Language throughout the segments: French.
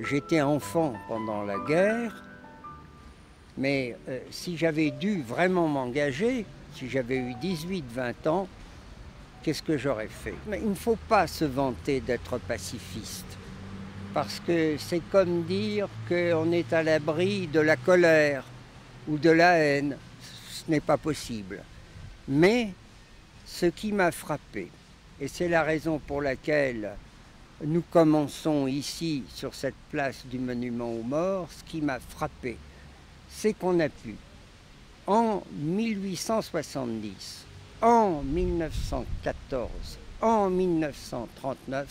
J'étais enfant pendant la guerre, mais si j'avais dû vraiment m'engager, si j'avais eu 18-20 ans, qu'est-ce que j'aurais fait? Mais il ne faut pas se vanter d'être pacifiste, parce que c'est comme dire qu'on est à l'abri de la colère ou de la haine. Ce n'est pas possible. Mais ce qui m'a frappé, et c'est la raison pour laquelle nous commençons ici, sur cette place du monument aux morts, ce qui m'a frappé, c'est qu'on a pu, en 1870, en 1914, en 1939,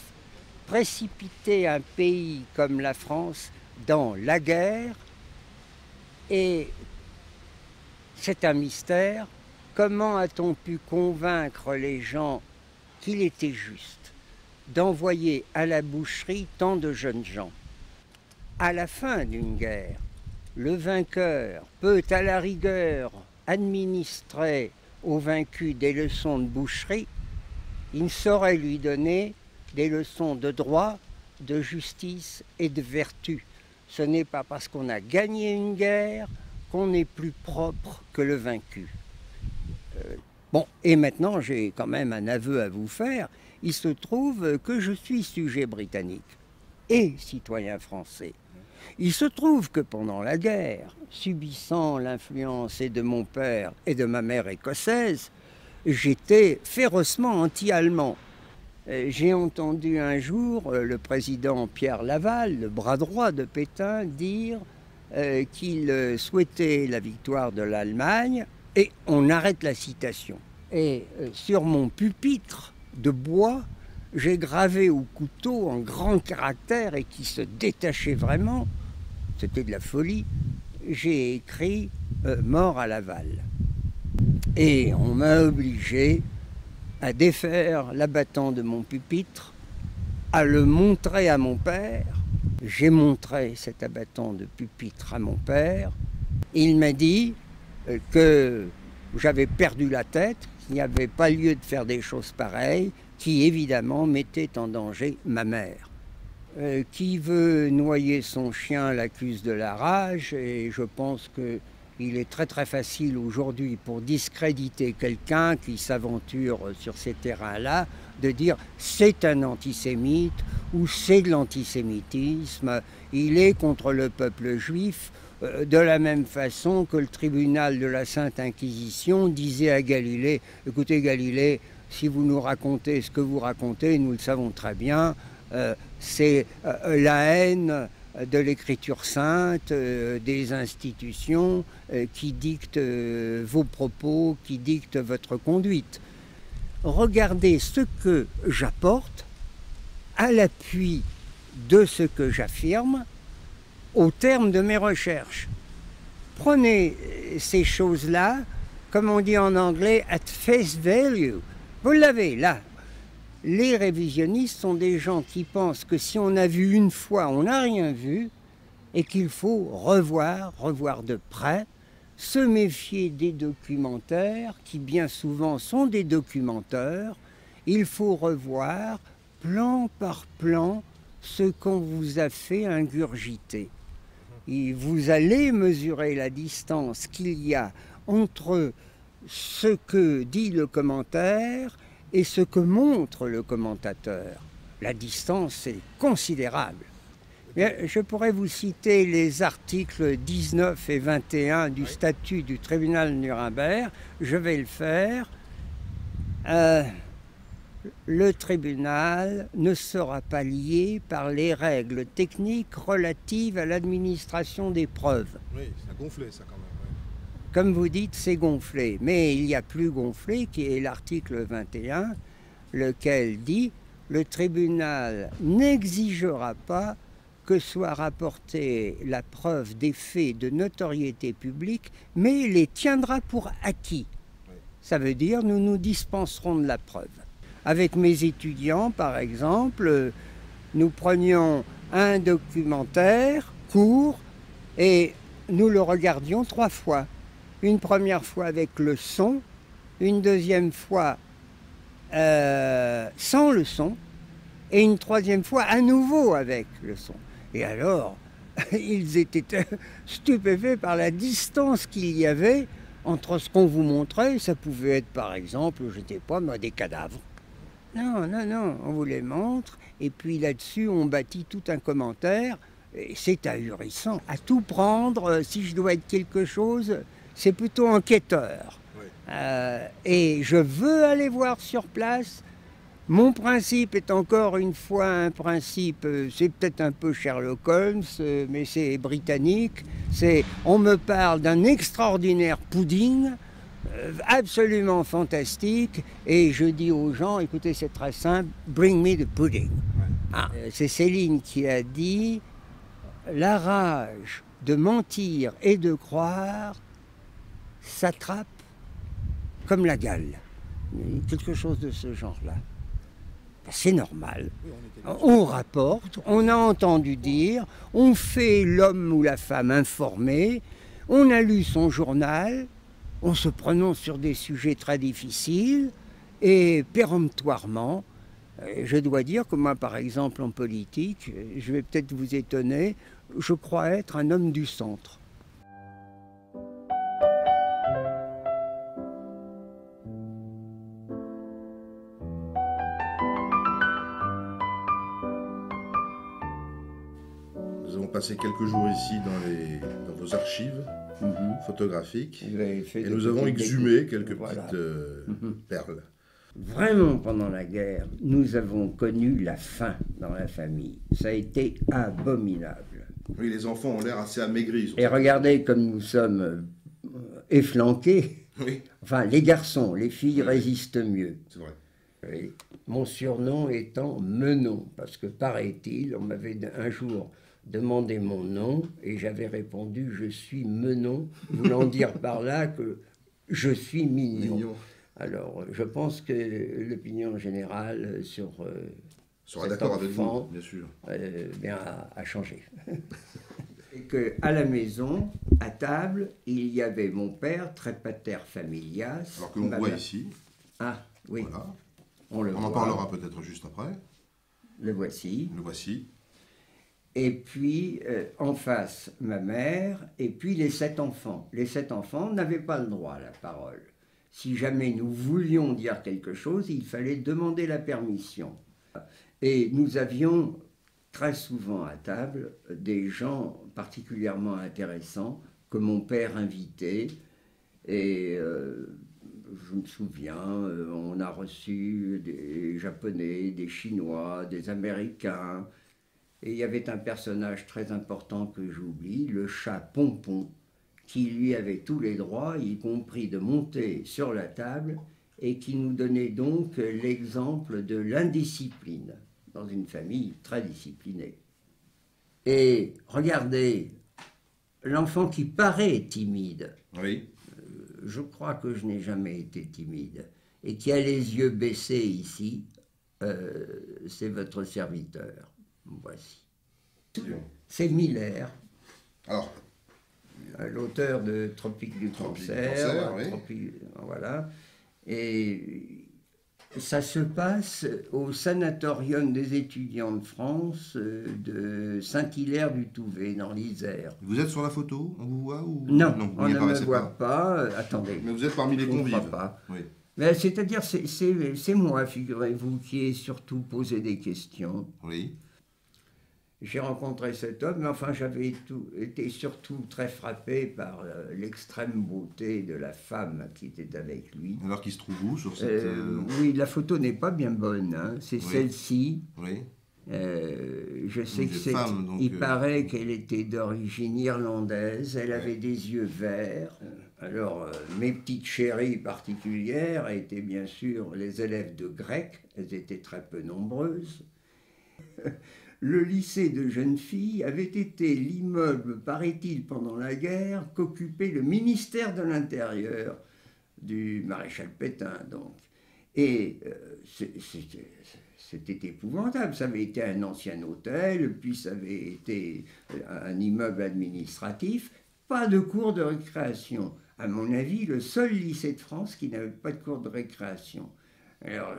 précipiter un pays comme la France dans la guerre. Et c'est un mystère. Comment a-t-on pu convaincre les gens qu'il était juste d'envoyer à la boucherie tant de jeunes gens? À la fin d'une guerre, le vainqueur peut à la rigueur administrer au vaincu des leçons de boucherie. Il saurait lui donner des leçons de droit, de justice et de vertu. Ce n'est pas parce qu'on a gagné une guerre qu'on est plus propre que le vaincu. Bon, et maintenant j'ai quand même un aveu à vous faire. Il se trouve que je suis sujet britannique et citoyen français. Il se trouve que pendant la guerre, subissant l'influence et de mon père et de ma mère écossaise, j'étais férocement anti-allemand. J'ai entendu un jour le président Pierre Laval, le bras droit de Pétain, dire qu'il souhaitait la victoire de l'Allemagne, et on arrête la citation. Et sur mon pupitre de bois, j'ai gravé au couteau en grand caractère et qui se détachait vraiment, c'était de la folie, j'ai écrit mort à Laval. Et on m'a obligé à défaire l'abattant de mon pupitre, à le montrer à mon père. J'ai montré cet abattant de pupitre à mon père. Il m'a dit que j'avais perdu la tête, qu'il n'y avait pas lieu de faire des choses pareilles, qui évidemment mettaient en danger ma mère. Qui veut noyer son chien l'accuse de la rage, et je pense qu'il est très très facile aujourd'hui pour discréditer quelqu'un qui s'aventure sur ces terrains-là, de dire c'est un antisémite ou c'est de l'antisémitisme, il est contre le peuple juif, de la même façon que le tribunal de la Sainte Inquisition disait à Galilée, écoutez Galilée, si vous nous racontez ce que vous racontez, nous le savons très bien, c'est la haine de l'écriture sainte, des institutions qui dictent vos propos, qui dictent votre conduite. Regardez ce que j'apporte à l'appui de ce que j'affirme au terme de mes recherches. Prenez ces choses-là, comme on dit en anglais, at face value. Vous l'avez là. Les révisionnistes sont des gens qui pensent que si on a vu une fois, on n'a rien vu, et qu'il faut revoir de près, se méfier des documentaires, qui bien souvent sont des documenteurs. Il faut revoir, plan par plan, ce qu'on vous a fait ingurgiter. Et vous allez mesurer la distance qu'il y a entre ce que dit le commentaire et ce que montre le commentateur. La distance est considérable. Je pourrais vous citer les articles 19 et 21 du statut du tribunal de Nuremberg. Je vais le faire. Le tribunal ne sera pas lié par les règles techniques relatives à l'administration des preuves. Oui, ça a gonflé ça quand même. Ouais. Comme vous dites, c'est gonflé. Mais il y a plus gonflé, qui est l'article 21, lequel dit « Le tribunal n'exigera pas que soit rapportée la preuve des faits de notoriété publique, mais les tiendra pour acquis. » Ça veut dire « Nous nous dispenserons de la preuve ». Avec mes étudiants, par exemple, nous prenions un documentaire court et nous le regardions 3 fois. Une première fois avec le son, une deuxième fois sans le son, et une troisième fois à nouveau avec le son. Et alors, ils étaient stupéfaits par la distance qu'il y avait entre ce qu'on vous montrait. Ça pouvait être par exemple, je ne sais pas, des cadavres. Non, non, non, on vous les montre, et puis là-dessus, on bâtit tout un commentaire, et c'est ahurissant. À tout prendre, si je dois être quelque chose, c'est plutôt enquêteur. Oui. Et je veux aller voir sur place. Mon principe est encore une fois un principe, c'est peut-être un peu Sherlock Holmes, mais c'est britannique. On me parle d'un extraordinaire pudding, absolument fantastique, et je dis aux gens, écoutez, c'est très simple, bring me the pudding. C'est Céline qui a dit, la rage de mentir et de croire s'attrape comme la gale. Quelque chose de ce genre-là. C'est normal. On rapporte, on a entendu dire, on fait l'homme ou la femme informé, on a lu son journal, on se prononce sur des sujets très difficiles et péremptoirement, je dois dire que moi, par exemple, en politique, je vais peut-être vous étonner, je crois être un homme du centre. Nous avons passé quelques jours ici dans vos archives photographiques et nous avons exhumé quelques petites perles. Vraiment, pendant la guerre, nous avons connu la faim dans la famille. Ça a été abominable. Oui, les enfants ont l'air assez amaigris. Et regardez comme nous sommes efflanqués. Oui. Enfin, les garçons, les filles résistent mieux. C'est vrai. Oui. Mon surnom étant Menon, parce que paraît-il, on m'avait un jour demandé mon nom et j'avais répondu « je suis Menon », voulant dire par là que je suis mignon. Alors, je pense que l'opinion générale sur sera d'accord avec vous, bien sûr. A changé. Et qu'à la maison, à table, il y avait mon père, très pater familias. Alors que l'on voit ici. Ah, oui. Voilà. On en parlera peut-être juste après. Le voici. Le voici. Et puis, en face, ma mère, et puis les 7 enfants. Les 7 enfants n'avaient pas le droit à la parole. Si jamais nous voulions dire quelque chose, il fallait demander la permission. Et nous avions très souvent à table des gens particulièrement intéressants que mon père invitait. Et je me souviens, on a reçu des Japonais, des Chinois, des Américains. Et il y avait un personnage très important que j'oublie, le chat Pompon, qui lui avait tous les droits, y compris de monter sur la table, et qui nous donnait donc l'exemple de l'indiscipline, dans une famille très disciplinée. Et regardez, l'enfant qui paraît timide, oui. Je crois que je n'ai jamais été timide, et qui a les yeux baissés ici, c'est votre serviteur. Voici. C'est Miller. Alors, l'auteur de Tropique du Cancer, oui. Voilà. Et ça se passe au sanatorium des étudiants de France de Saint-Hilaire-du-Touvet, dans l'Isère. Vous êtes sur la photo? On vous voit ou... Non, on ne me voit pas. Attendez. Mais vous êtes parmi les convives. Pas. Oui. Mais c'est-à-dire, c'est moi, figurez-vous, qui ai surtout posé des questions. Oui. J'ai rencontré cet homme, mais enfin j'avais été surtout très frappé par l'extrême beauté de la femme qui était avec lui. Alors qu'il se trouve où sur cette... Oui, la photo n'est pas bien bonne, hein. C'est celle-ci. Oui. Je sais que il paraît qu'elle était d'origine irlandaise, elle avait des yeux verts. Alors, mes petites chéries particulières étaient bien sûr les élèves de grec, elles étaient très peu nombreuses. Le lycée de jeunes filles avait été l'immeuble, paraît-il, pendant la guerre, qu'occupait le ministère de l'Intérieur du maréchal Pétain, donc. Et c'était épouvantable. Ça avait été un ancien hôtel, puis ça avait été un immeuble administratif. Pas de cours de récréation. À mon avis, le seul lycée de France qui n'avait pas de cours de récréation. Alors,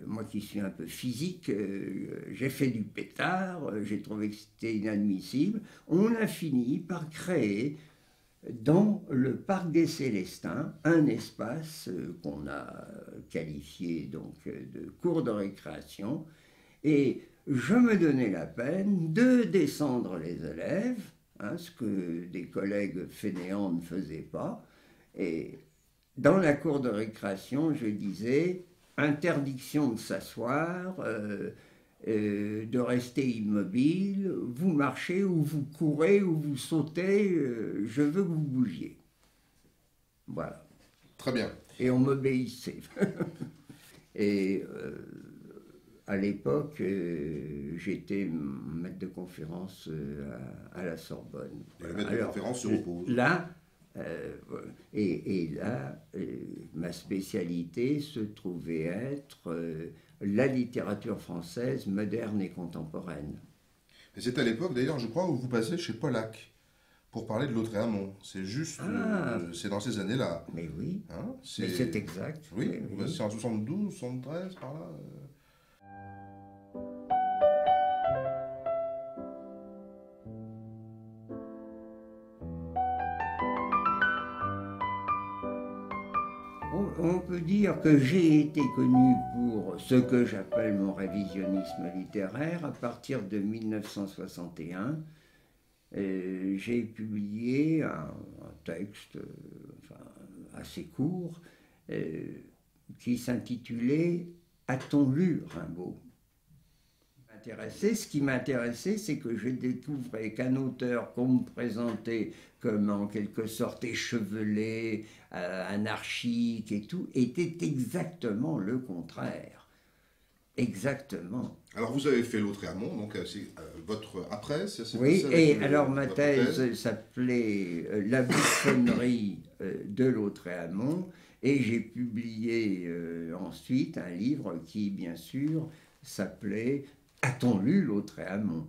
moi qui suis un peu physique, j'ai fait du pétard, j'ai trouvé que c'était inadmissible. On a fini par créer dans le parc des Célestins un espace qu'on a qualifié donc de cour de récréation. Et je me donnais la peine de descendre les élèves, hein, ce que des collègues fainéants ne faisaient pas. Et dans la cour de récréation, je disais interdiction de s'asseoir, de rester immobile, vous marchez ou vous courez ou vous sautez, je veux que vous bougiez. Voilà. Très bien. Et on m'obéissait. Et à l'époque, j'étais maître de conférence à la Sorbonne. Et le maître de conférence se repose. Là, et là, ma spécialité se trouvait être la littérature française moderne et contemporaine. Et c'est à l'époque, d'ailleurs, je crois, où vous passez chez Pollack pour parler de Lautréamont. C'est juste, c'est dans ces années-là. Mais oui, hein, mais c'est exact. Oui, oui. C'est en 72, 73, par là. On peut dire que j'ai été connu pour ce que j'appelle mon révisionnisme littéraire à partir de 1961. J'ai publié un texte assez court qui s'intitulait « A-t-on lu Rimbaud ?» Ce qui m'intéressait, c'est que je découvrais qu'un auteur qu'on me présentait comme en quelque sorte échevelé, anarchique et tout, était exactement le contraire. Exactement. Alors vous avez fait Lautréamont, donc c'est votre après, c'est oui, et alors ma thèse s'appelait La bouffonnerie de Lautréamont, et j'ai publié ensuite un livre qui, bien sûr, s'appelait A-t-on lu Lautréamont ?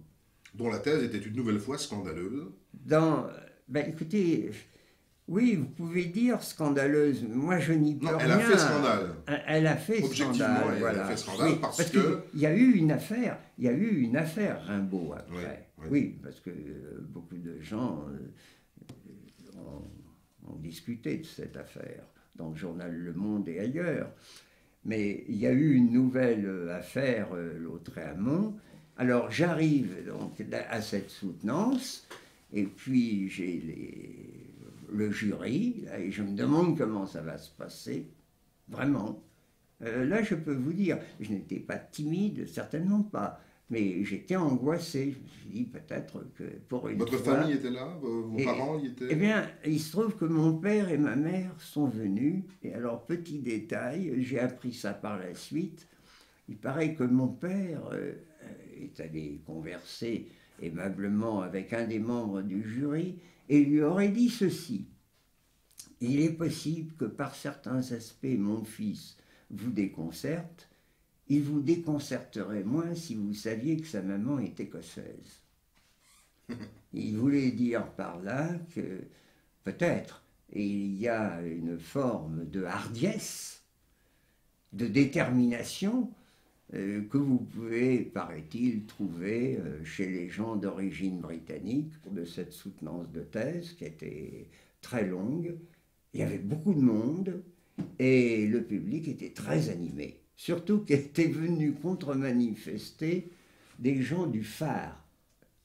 Dont la thèse était une nouvelle fois scandaleuse. Écoutez, oui, vous pouvez dire scandaleuse. Moi, je n'y peux rien. Elle a fait scandale. Elle a fait scandale. Voilà. Elle a fait scandale oui, parce que... Il y a eu une affaire Rimbaud après. Oui, parce que beaucoup de gens ont discuté de cette affaire dans le journal Le Monde et ailleurs. Mais il y a eu une nouvelle affaire Lautréamont. Alors j'arrive donc à cette soutenance, et puis j'ai le jury, là, et je me demande comment ça va se passer, vraiment. Là, je peux vous dire, je n'étais pas timide, certainement pas, mais j'étais angoissé. Je me suis dit peut-être que pour une Votre fois... famille était là? Vos parents y étaient? Eh bien, il se trouve que mon père et ma mère sont venus, et alors, petit détail, j'ai appris ça par la suite, il paraît que mon père est allé converser aimablement avec un des membres du jury, et lui aurait dit ceci: « Il est possible que par certains aspects, mon fils vous déconcerte, il vous déconcerterait moins si vous saviez que sa maman est écossaise. » Il voulait dire par là que peut-être il y a une forme de hardiesse, de détermination que vous pouvez, paraît-il, trouver chez les gens d'origine britannique de cette soutenance de thèse qui était très longue. Il y avait beaucoup de monde et le public était très animé. Surtout qu'étaient venus contre-manifester des gens du phare,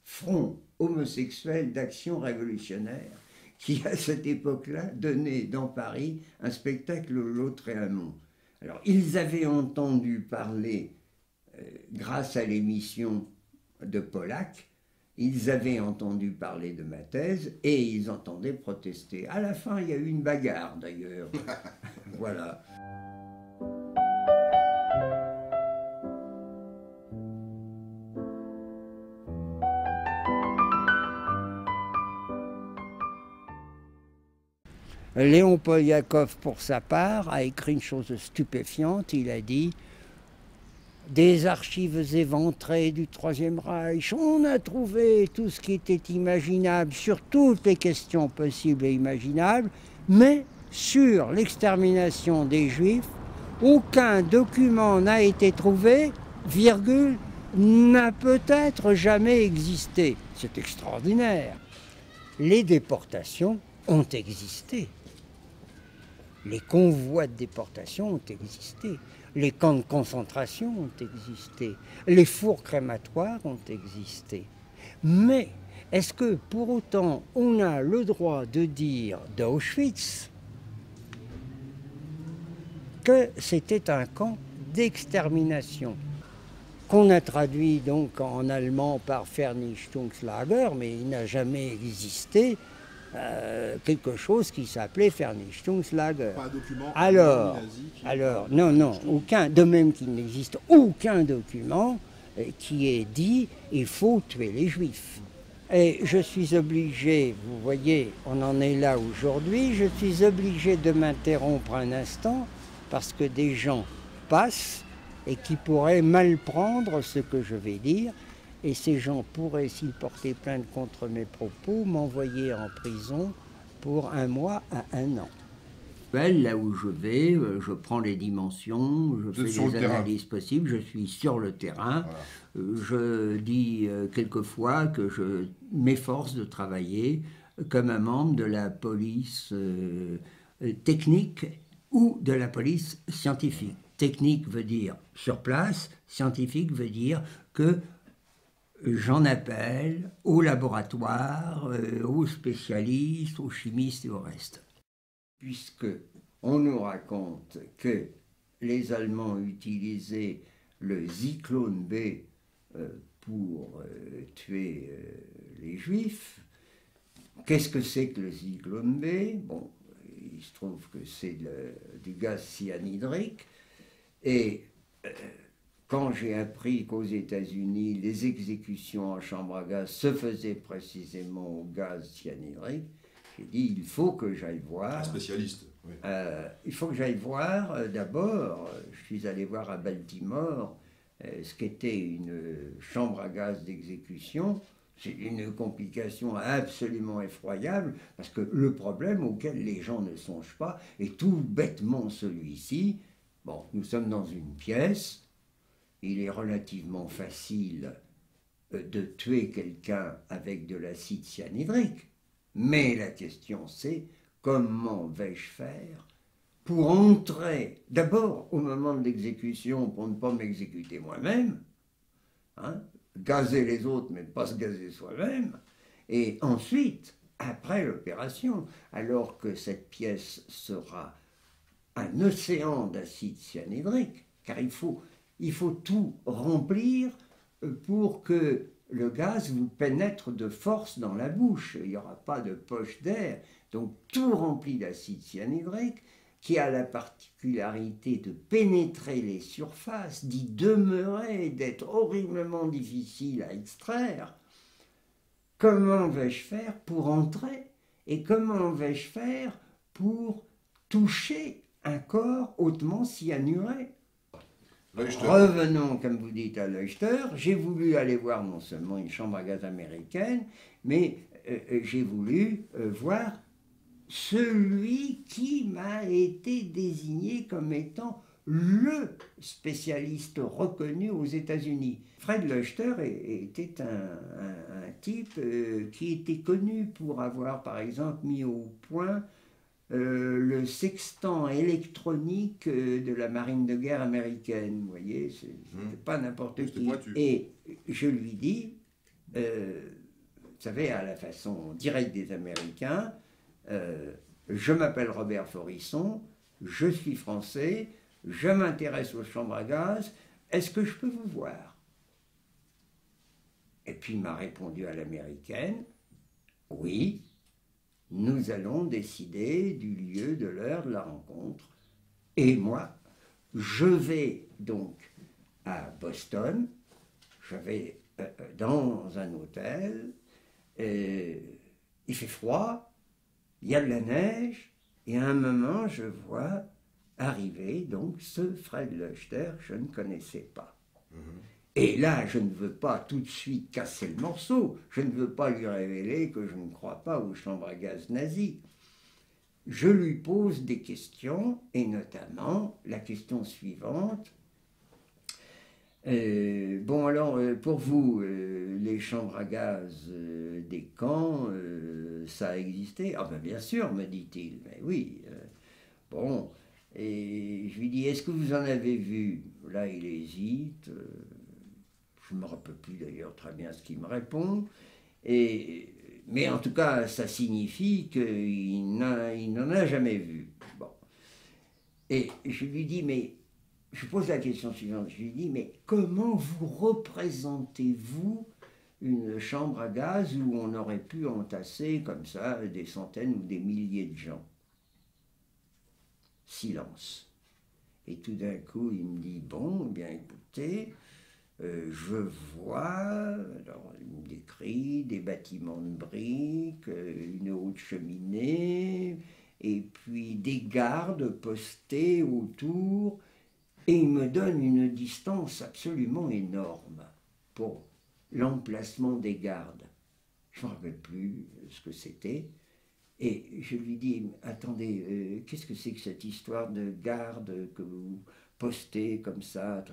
Front homosexuel d'action révolutionnaire, qui à cette époque-là donnait dans Paris un spectacle au Lautréamont. Alors ils avaient entendu parler, grâce à l'émission de Pollack, ils avaient entendu parler de ma thèse et ils entendaient protester. À la fin, il y a eu une bagarre d'ailleurs. Voilà. Léon Poliakov, pour sa part, a écrit une chose stupéfiante. Il a dit « Des archives éventrées du Troisième Reich, on a trouvé tout ce qui était imaginable sur toutes les questions possibles et imaginables, mais sur l'extermination des Juifs, aucun document n'a été trouvé, virgule, n'a peut-être jamais existé. C'est extraordinaire. Les déportations ont existé. Les convois de déportation ont existé. Les camps de concentration ont existé. Les fours crématoires ont existé. Mais est-ce que pour autant on a le droit de dire d'Auschwitz que c'était un camp d'extermination, qu'on a traduit donc en allemand par Vernichtungslager, mais il n'a jamais existé quelque chose qui s'appelait Vernichtungslager. Pas un document. Alors, non, aucun, de même qu'il n'existe aucun document qui ait dit il faut tuer les Juifs. Et je suis obligé, vous voyez, on en est là aujourd'hui, je suis obligé de m'interrompre un instant parce que des gens passent et qui pourraient mal prendre ce que je vais dire. Et ces gens pourraient, s'ils portaient plainte contre mes propos, m'envoyer en prison pour 1 mois à 1 an. Là où je vais, je prends les dimensions, je fais les analyses possibles, je suis sur le terrain. Voilà. Je dis quelquefois que je m'efforce de travailler comme un membre de la police technique ou de la police scientifique. Technique veut dire sur place, scientifique veut dire que j'en appelle aux laboratoires, aux spécialistes, aux chimistes et au reste. Puisque on nous raconte que les Allemands utilisaient le Zyklon B pour tuer les Juifs, qu'est-ce que c'est que le Zyklon B? Bon, il se trouve que c'est du gaz cyanhydrique, et quand j'ai appris qu'aux États-Unis, les exécutions en chambre à gaz se faisaient précisément au gaz cyanhydrique, j'ai dit, il faut que j'aille voir. Un spécialiste. Oui. Il faut que j'aille voir, d'abord, je suis allé voir à Baltimore ce qu'était une chambre à gaz d'exécution. C'est une complication absolument effroyable, parce que le problème auquel les gens ne songent pas est tout bêtement celui-ci. Bon, nous sommes dans une pièce. Il est relativement facile de tuer quelqu'un avec de l'acide cyanhydrique. Mais la question c'est, comment vais-je faire pour entrer, d'abord au moment de l'exécution, pour ne pas m'exécuter moi-même, hein, gazer les autres mais pas se gazer soi-même, et ensuite, après l'opération, alors que cette pièce sera un océan d'acide cyanhydrique, car il faut tout remplir pour que le gaz vous pénètre de force dans la bouche. Il n'y aura pas de poche d'air. Donc tout rempli d'acide cyanhydrique qui a la particularité de pénétrer les surfaces, d'y demeurer, d'être horriblement difficile à extraire. Comment vais-je faire pour entrer? Et comment vais-je faire pour toucher un corps hautement cyanuré? Revenons, comme vous dites, à Leuchter. J'ai voulu aller voir non seulement une chambre à gaz américaine, mais j'ai voulu voir celui qui m'a été désigné comme étant le spécialiste reconnu aux États-Unis. Fred Leuchter était un type qui était connu pour avoir, par exemple, mis au point le sextant électronique de la marine de guerre américaine. Vous voyez, c'est pas n'importe qui. Et je lui dis, vous savez, à la façon directe des Américains, je m'appelle Robert Forisson, je suis français, je m'intéresse aux chambres à gaz, est-ce que je peux vous voir? Et puis il m'a répondu à l'américaine, oui. Nous allons décider du lieu, de l'heure de la rencontre. Et moi, je vais donc à Boston, je vais dans un hôtel, il fait froid, il y a de la neige, et à un moment, je vois arriver donc ce Fred Leuchter que je ne connaissais pas. Et là, je ne veux pas tout de suite casser le morceau. Je ne veux pas lui révéler que je ne crois pas aux chambres à gaz nazies. je lui pose des questions, et notamment la question suivante. Bon alors, pour vous, les chambres à gaz des camps, ça a existé? Ah ben bien sûr, me dit-il, mais oui. Bon, et je lui dis, est-ce que vous en avez vu? Là, il hésite, je ne me rappelle plus d'ailleurs très bien ce qu'il me répond, mais en tout cas, ça signifie qu'il n'en a jamais vu. Bon. Et je lui dis, mais je pose la question suivante, je lui dis, mais comment vous représentez-vous une chambre à gaz où on aurait pu entasser comme ça des centaines ou des milliers de gens? Silence. Et tout d'un coup, il me dit, bon, bien écoutez, je vois, alors il me décrit des bâtiments de briques, une haute cheminée, et puis des gardes postés autour, et il me donne une distance absolument énorme pour l'emplacement des gardes. Je ne me rappelle plus ce que c'était. Et je lui dis, attendez, qu'est-ce que c'est que cette histoire de garde que vous postez comme ça?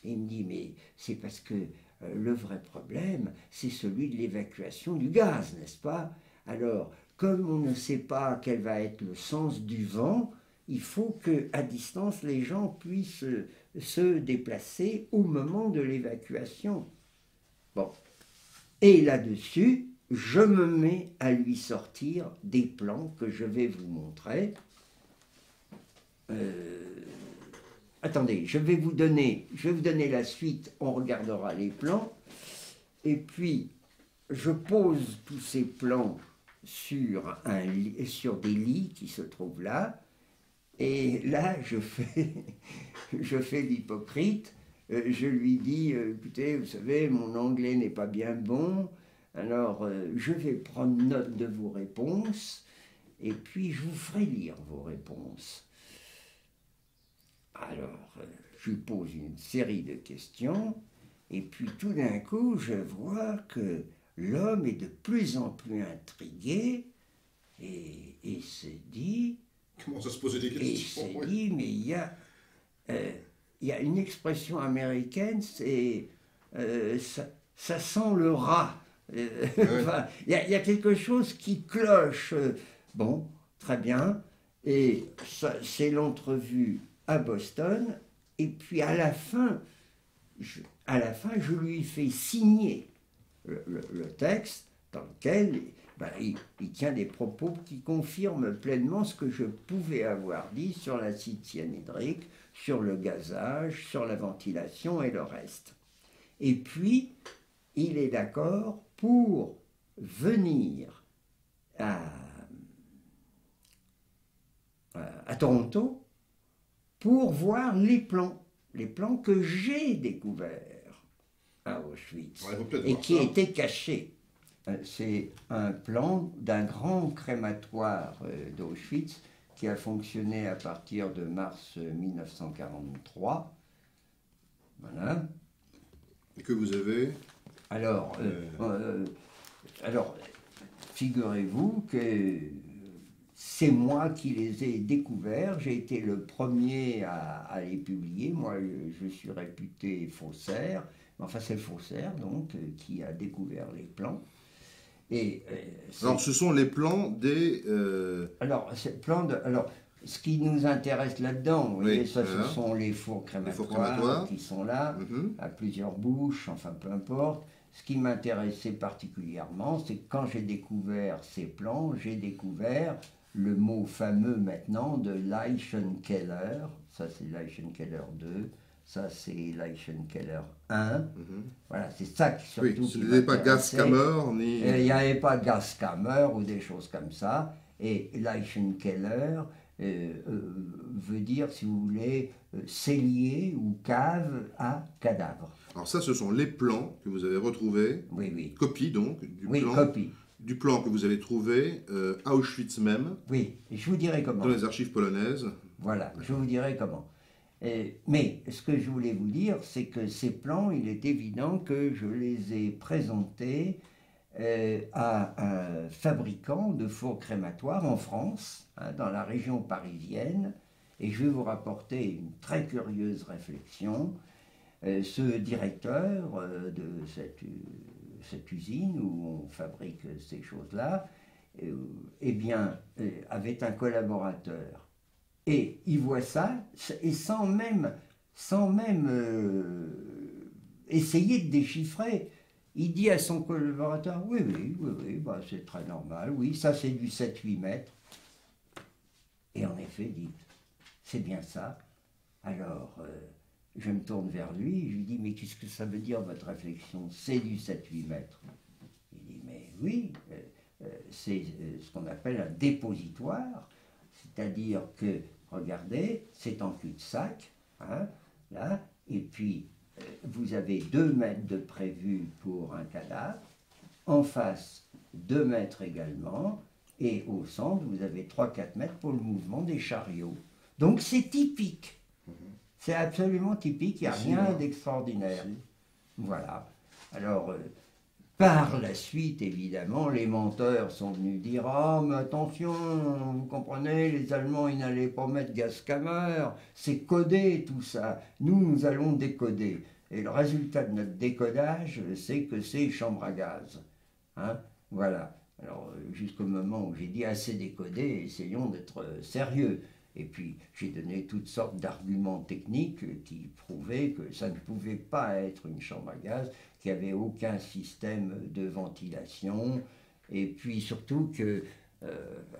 Et il me dit, mais c'est parce que le vrai problème, c'est celui de l'évacuation du gaz, n'est-ce pas? Alors, comme on ne sait pas quel va être le sens du vent, il faut qu'à distance, les gens puissent se déplacer au moment de l'évacuation. Bon. Et là-dessus, je me mets à lui sortir des plans que je vais vous montrer. Attendez, je vais vous donner la suite, on regardera les plans, et puis je pose tous ces plans sur des lits qui se trouvent là, et là je fais l'hypocrite, je lui dis, écoutez, vous savez, mon anglais n'est pas bien bon, alors je vais prendre note de vos réponses, et puis je vous ferai lire vos réponses. Alors, je lui pose une série de questions, et puis tout d'un coup, je vois que l'homme est de plus en plus intrigué, et se dit... Comment à se poser des questions? Et se dit, mais il y a une expression américaine, c'est ça sent le rat. Enfin, il y a quelque chose qui cloche. Bon, très bien. Et c'est l'entrevue à Boston. Et puis à la fin, je lui fais signer le texte dans lequel il tient des propos qui confirment pleinement ce que je pouvais avoir dit sur l'acide cyanhydrique, sur le gazage, sur la ventilation et le reste. Et puis, il est d'accord pour venir à Toronto pour voir les plans que j'ai découverts à Auschwitz et qui étaient cachés. C'est un plan d'un grand crématoire d'Auschwitz qui a fonctionné à partir de mars 1943. Voilà. Et que vous avez... Alors, figurez-vous que c'est moi qui les ai découverts. J'ai été le premier à les publier. Moi, je suis réputé faussaire. Enfin, c'est le faussaire, donc, qui a découvert les plans. Alors, ce sont les plans des... Alors, ce qui nous intéresse là-dedans, vous voyez, ce sont les fours crématoires qui sont là, à plusieurs bouches, enfin, peu importe. Ce qui m'intéressait particulièrement, c'est que quand j'ai découvert ces plans, j'ai découvert le mot fameux maintenant de Leichenkeller. Ça, c'est Leichenkeller 2. Ça, c'est Leichenkeller 1. Voilà, c'est ça qui surtout. Oui, ce n'était pas Gaskammer, ni... Il n'y avait pas Gaskammer ou des choses comme ça. Et Leichenkeller veut dire, si vous voulez, cellier ou cave à cadavre. Alors ça, ce sont les plans que vous avez retrouvés. Oui, oui. Copie, donc, copie. Du plan que vous avez trouvé à Auschwitz même. Oui, et je vous dirai comment. Dans les archives polonaises. Voilà, je vous dirai comment. Mais ce que je voulais vous dire, c'est que ces plans, il est évident que je les ai présentés à un fabricant de fours crématoires en France, hein, dans la région parisienne, et je vais vous rapporter une très curieuse réflexion. Ce directeur de cette usine où on fabrique ces choses-là, eh bien, avait un collaborateur. Et il voit ça, et sans même essayer de déchiffrer, il dit à son collaborateur, oui, bah, c'est très normal, oui, ça c'est du 7-8 mètres. Et en effet, il dit, c'est bien ça. Alors, je me tourne vers lui, je lui dis, mais qu'est-ce que ça veut dire votre réflexion? C'est du 7-8 mètres. Il dit, mais oui, c'est ce qu'on appelle un dépositoire, c'est-à-dire que, regardez, c'est en cul-de-sac, hein, là, et puis vous avez 2 mètres de prévu pour un cadavre, en face 2 mètres également, et au centre vous avez 3-4 mètres pour le mouvement des chariots. Donc c'est typique, c'est absolument typique, il n'y a rien d'extraordinaire. Voilà. Alors, par la suite, évidemment, les menteurs sont venus dire « Ah, mais attention, vous comprenez, les Allemands, ils n'allaient pas mettre Gaskammer, c'est codé tout ça, nous allons décoder. » Et le résultat de notre décodage, c'est que c'est chambre à gaz. Hein, voilà. Alors, jusqu'au moment où j'ai dit « assez décodé, essayons d'être sérieux ». Et puis, j'ai donné toutes sortes d'arguments techniques qui prouvaient que ça ne pouvait pas être une chambre à gaz, qu'il n'y avait aucun système de ventilation, et puis surtout que,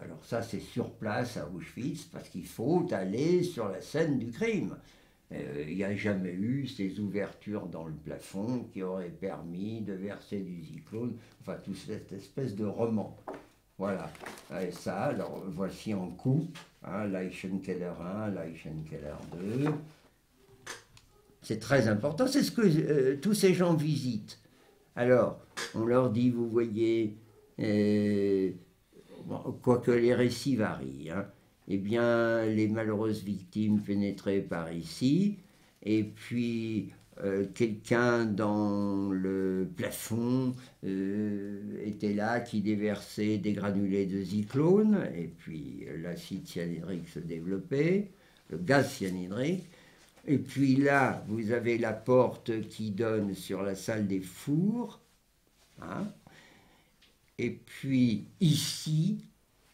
alors ça c'est sur place à Auschwitz, parce qu'il faut aller sur la scène du crime. Il n'y a jamais eu ces ouvertures dans le plafond qui auraient permis de verser du zyklone, enfin toute cette espèce de roman. Voilà, et ça, alors voici en coupe, hein, Leichenkeller 1, Leichenkeller 2. C'est très important, c'est ce que tous ces gens visitent. Alors, on leur dit, vous voyez, quoique les récits varient, hein, eh bien, les malheureuses victimes pénétraient par ici, et puis quelqu'un dans le plafond était là qui déversait des granulés de zyklone, et puis l'acide cyanhydrique se développait, le gaz cyanhydrique. Et puis là, vous avez la porte qui donne sur la salle des fours. Hein. Et puis ici,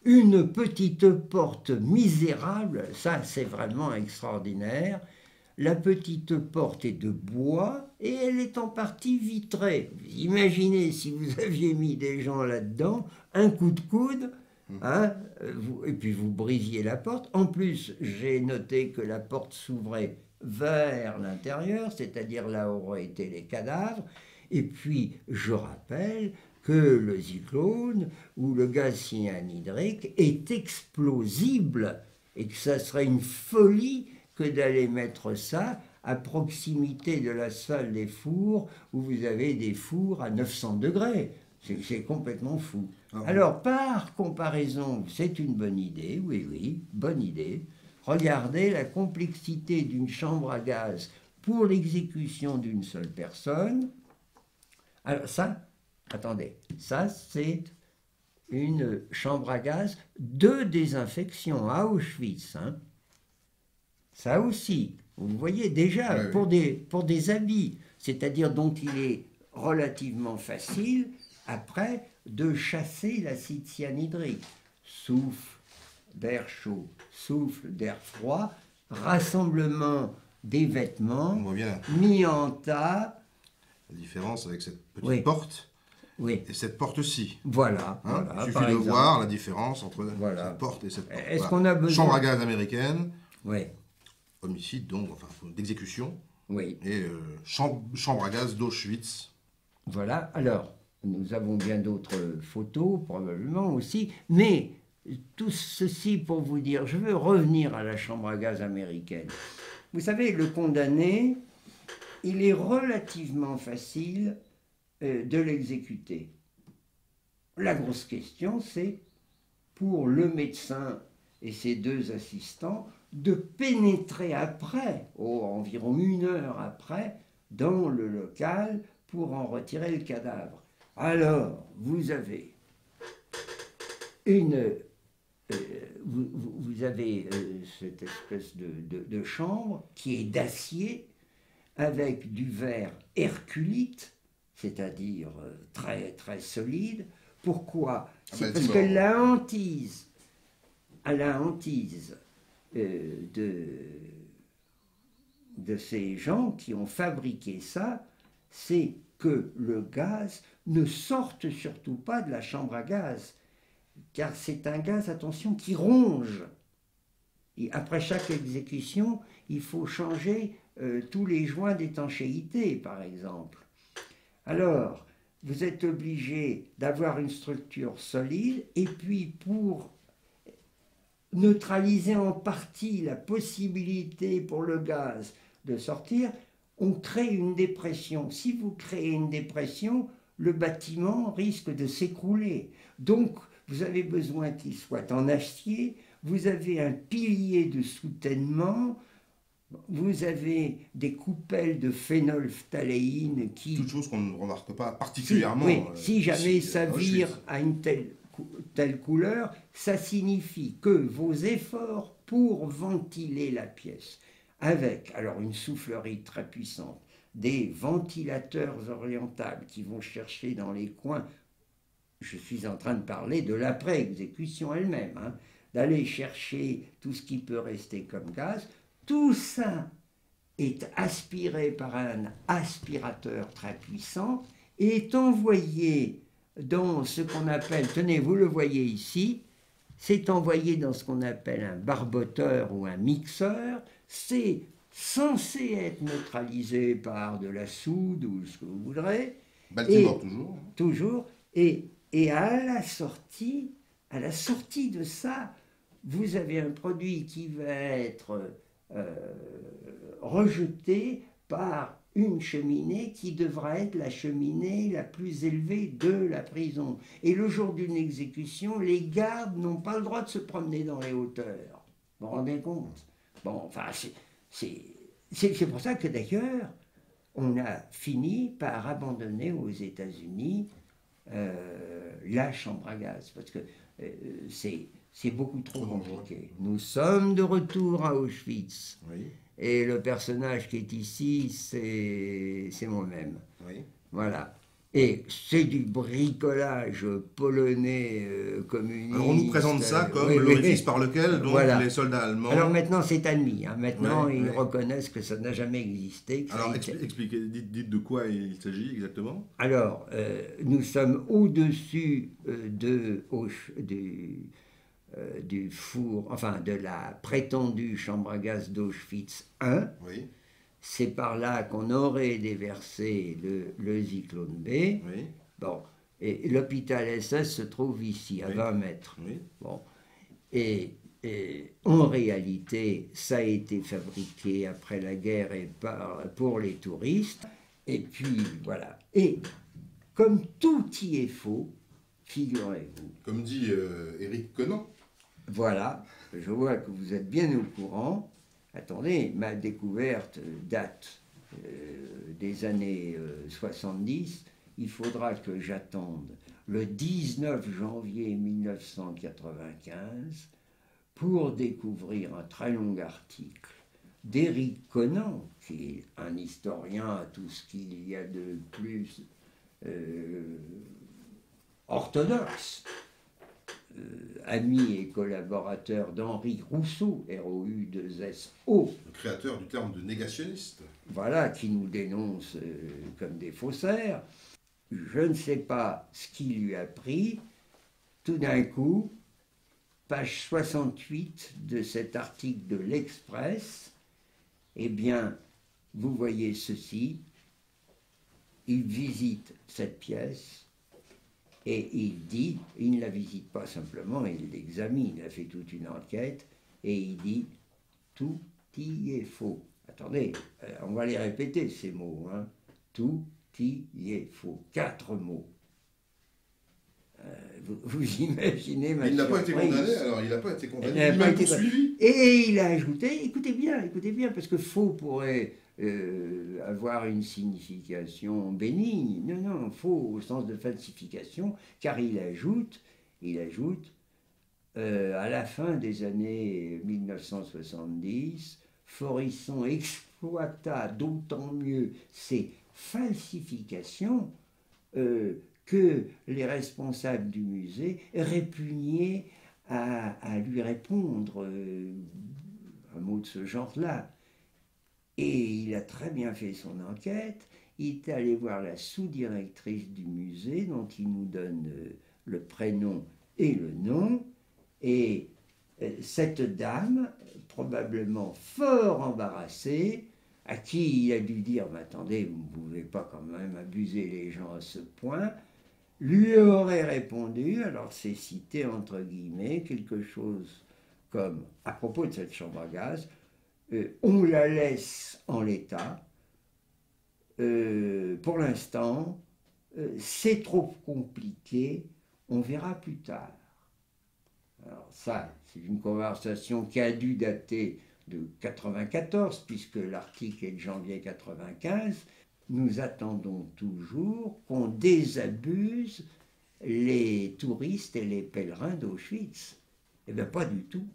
une petite porte misérable, ça c'est vraiment extraordinaire. La petite porte est de bois et elle est en partie vitrée. Imaginez si vous aviez mis des gens là-dedans, un coup de coude, hein, et puis vous brisiez la porte. En plus, j'ai noté que la porte s'ouvrait vers l'intérieur, c'est-à-dire là où auraient été les cadavres. Et puis, je rappelle que le zyklone ou le gaz cyanhydrique est explosible et que ça serait une folie que d'aller mettre ça à proximité de la salle des fours où vous avez des fours à 900 degrés. C'est complètement fou. Alors, par comparaison, c'est une bonne idée, oui, bonne idée. Regardez la complexité d'une chambre à gaz pour l'exécution d'une seule personne. Alors ça, attendez, ça c'est une chambre à gaz de désinfection à Auschwitz. Hein. Ça aussi, vous voyez déjà, pour des habits, c'est-à-dire dont il est relativement facile, après, de chasser l'acide cyanhydrique. Souffle d'air chaud, souffle d'air froid, rassemblement des vêtements, mis en tas. La différence avec cette petite porte et cette porte-ci. Voilà. Hein, il suffit de voir la différence entre cette porte et cette porte. Est-ce qu'on a besoin... Chambre à gaz américaine, homicide donc, enfin d'exécution, et chambre à gaz d'Auschwitz. Voilà, alors, nous avons bien d'autres photos, probablement aussi, mais tout ceci pour vous dire, je veux revenir à la chambre à gaz américaine. Vous savez, le condamné, il est relativement facile de l'exécuter. La grosse question, c'est pour le médecin et ses 2 assistants de pénétrer après, environ 1 heure après, dans le local pour en retirer le cadavre. Alors, vous avez vous avez cette espèce de chambre qui est d'acier avec du verre herculite, c'est-à-dire très, très solide. Pourquoi? C'est parce que la hantise de ces gens qui ont fabriqué ça, c'est que le gaz ne sorte surtout pas de la chambre à gaz, car c'est un gaz, attention, qui ronge. Et après chaque exécution, il faut changer tous les joints d'étanchéité, par exemple. Alors, vous êtes obligé d'avoir une structure solide, et puis pour neutraliser en partie la possibilité pour le gaz de sortir, on crée une dépression. Si vous créez une dépression, le bâtiment risque de s'écrouler. Donc, vous avez besoin qu'il soit en acier, vous avez un pilier de soutènement, vous avez des coupelles de phénylphthaléine qui... Toute chose qu'on ne remarque pas particulièrement. Si jamais ça vire à une telle couleur, ça signifie que vos efforts pour ventiler la pièce, avec alors une soufflerie très puissante, des ventilateurs orientables qui vont chercher dans les coins, je suis en train de parler de l'après-exécution elle-même, hein, d'aller chercher tout ce qui peut rester comme gaz, tout ça est aspiré par un aspirateur très puissant et est envoyé dans ce qu'on appelle, tenez, vous le voyez ici, c'est envoyé dans ce qu'on appelle un barboteur ou un mixeur, c'est censé être neutralisé par de la soude ou ce que vous voudrez. Baltimore toujours. Toujours, et à la sortie de ça, vous avez un produit qui va être rejeté par une cheminée qui devra être la cheminée la plus élevée de la prison. Et le jour d'une exécution, les gardes n'ont pas le droit de se promener dans les hauteurs. Vous vous rendez compte? Bon, enfin, c'est pour ça que d'ailleurs, on a fini par abandonner aux États-Unis la chambre à gaz, parce que c'est beaucoup trop compliqué. Nous sommes de retour à Auschwitz. Oui. Et le personnage qui est ici, c'est moi-même. Oui. Voilà. Et c'est du bricolage polonais communiste. Alors on nous présente ça comme l'orifice par lequel donc, les soldats allemands... Alors maintenant c'est admis. Hein. Maintenant ils reconnaissent que ça n'a jamais existé. Alors expliquez, dites de quoi il s'agit exactement. Alors nous sommes au-dessus du four, enfin de la prétendue chambre à gaz d'Auschwitz I. Oui. C'est par là qu'on aurait déversé le Zyklon B. Oui. Bon, et l'hôpital SS se trouve ici, à 20 mètres. Oui. Bon, et en réalité, ça a été fabriqué après la guerre et pour les touristes. Et puis, voilà. Et comme tout y est faux, figurez-vous. Comme dit Éric Conan. Voilà, je vois que vous êtes bien au courant. Attendez, ma découverte date des années 70. Il faudra que j'attende le 19 janvier 1995 pour découvrir un très long article d'Éric Conan, qui est un historien à tout ce qu'il y a de plus orthodoxe, ami et collaborateur d'Henri Rousseau, ROU2SO. Le créateur du terme de négationniste. Voilà, qui nous dénonce comme des faussaires. Je ne sais pas ce qui lui a pris. Tout d'un coup, page 68 de cet article de l'Express, eh bien, vous voyez ceci. Il visite cette pièce. Et il dit, il ne la visite pas simplement, il l'examine, il a fait toute une enquête, et il dit, tout y est faux. Attendez, on va les répéter ces mots, hein. Tout y est faux. 4 mots. Vous imaginez ma surprise. Il n'a pas été condamné, alors il n'a pas été condamné, il n'a pas été poursuivi. Et il a ajouté, écoutez bien, parce que faux pourrait avoir une signification bénigne. Non, non, faux au sens de falsification, car il ajoute à la fin des années 1970, Forisson exploita d'autant mieux ces falsifications que les responsables du musée répugnaient à lui répondre un mot de ce genre-là. Et il a très bien fait son enquête. Il est allé voir la sous-directrice du musée, dont il nous donne le prénom et le nom. Et cette dame, probablement fort embarrassée, à qui il a dû dire « Mais attendez, vous ne pouvez pas quand même abuser les gens à ce point », lui aurait répondu, alors c'est cité entre guillemets, quelque chose comme, à propos de cette chambre à gaz, on la laisse en l'état, pour l'instant, c'est trop compliqué, on verra plus tard. Alors ça, c'est une conversation qui a dû dater de 94, puisque l'article est de janvier 95. Nous attendons toujours qu'on désabuse les touristes et les pèlerins d'Auschwitz. Eh bien, pas du tout.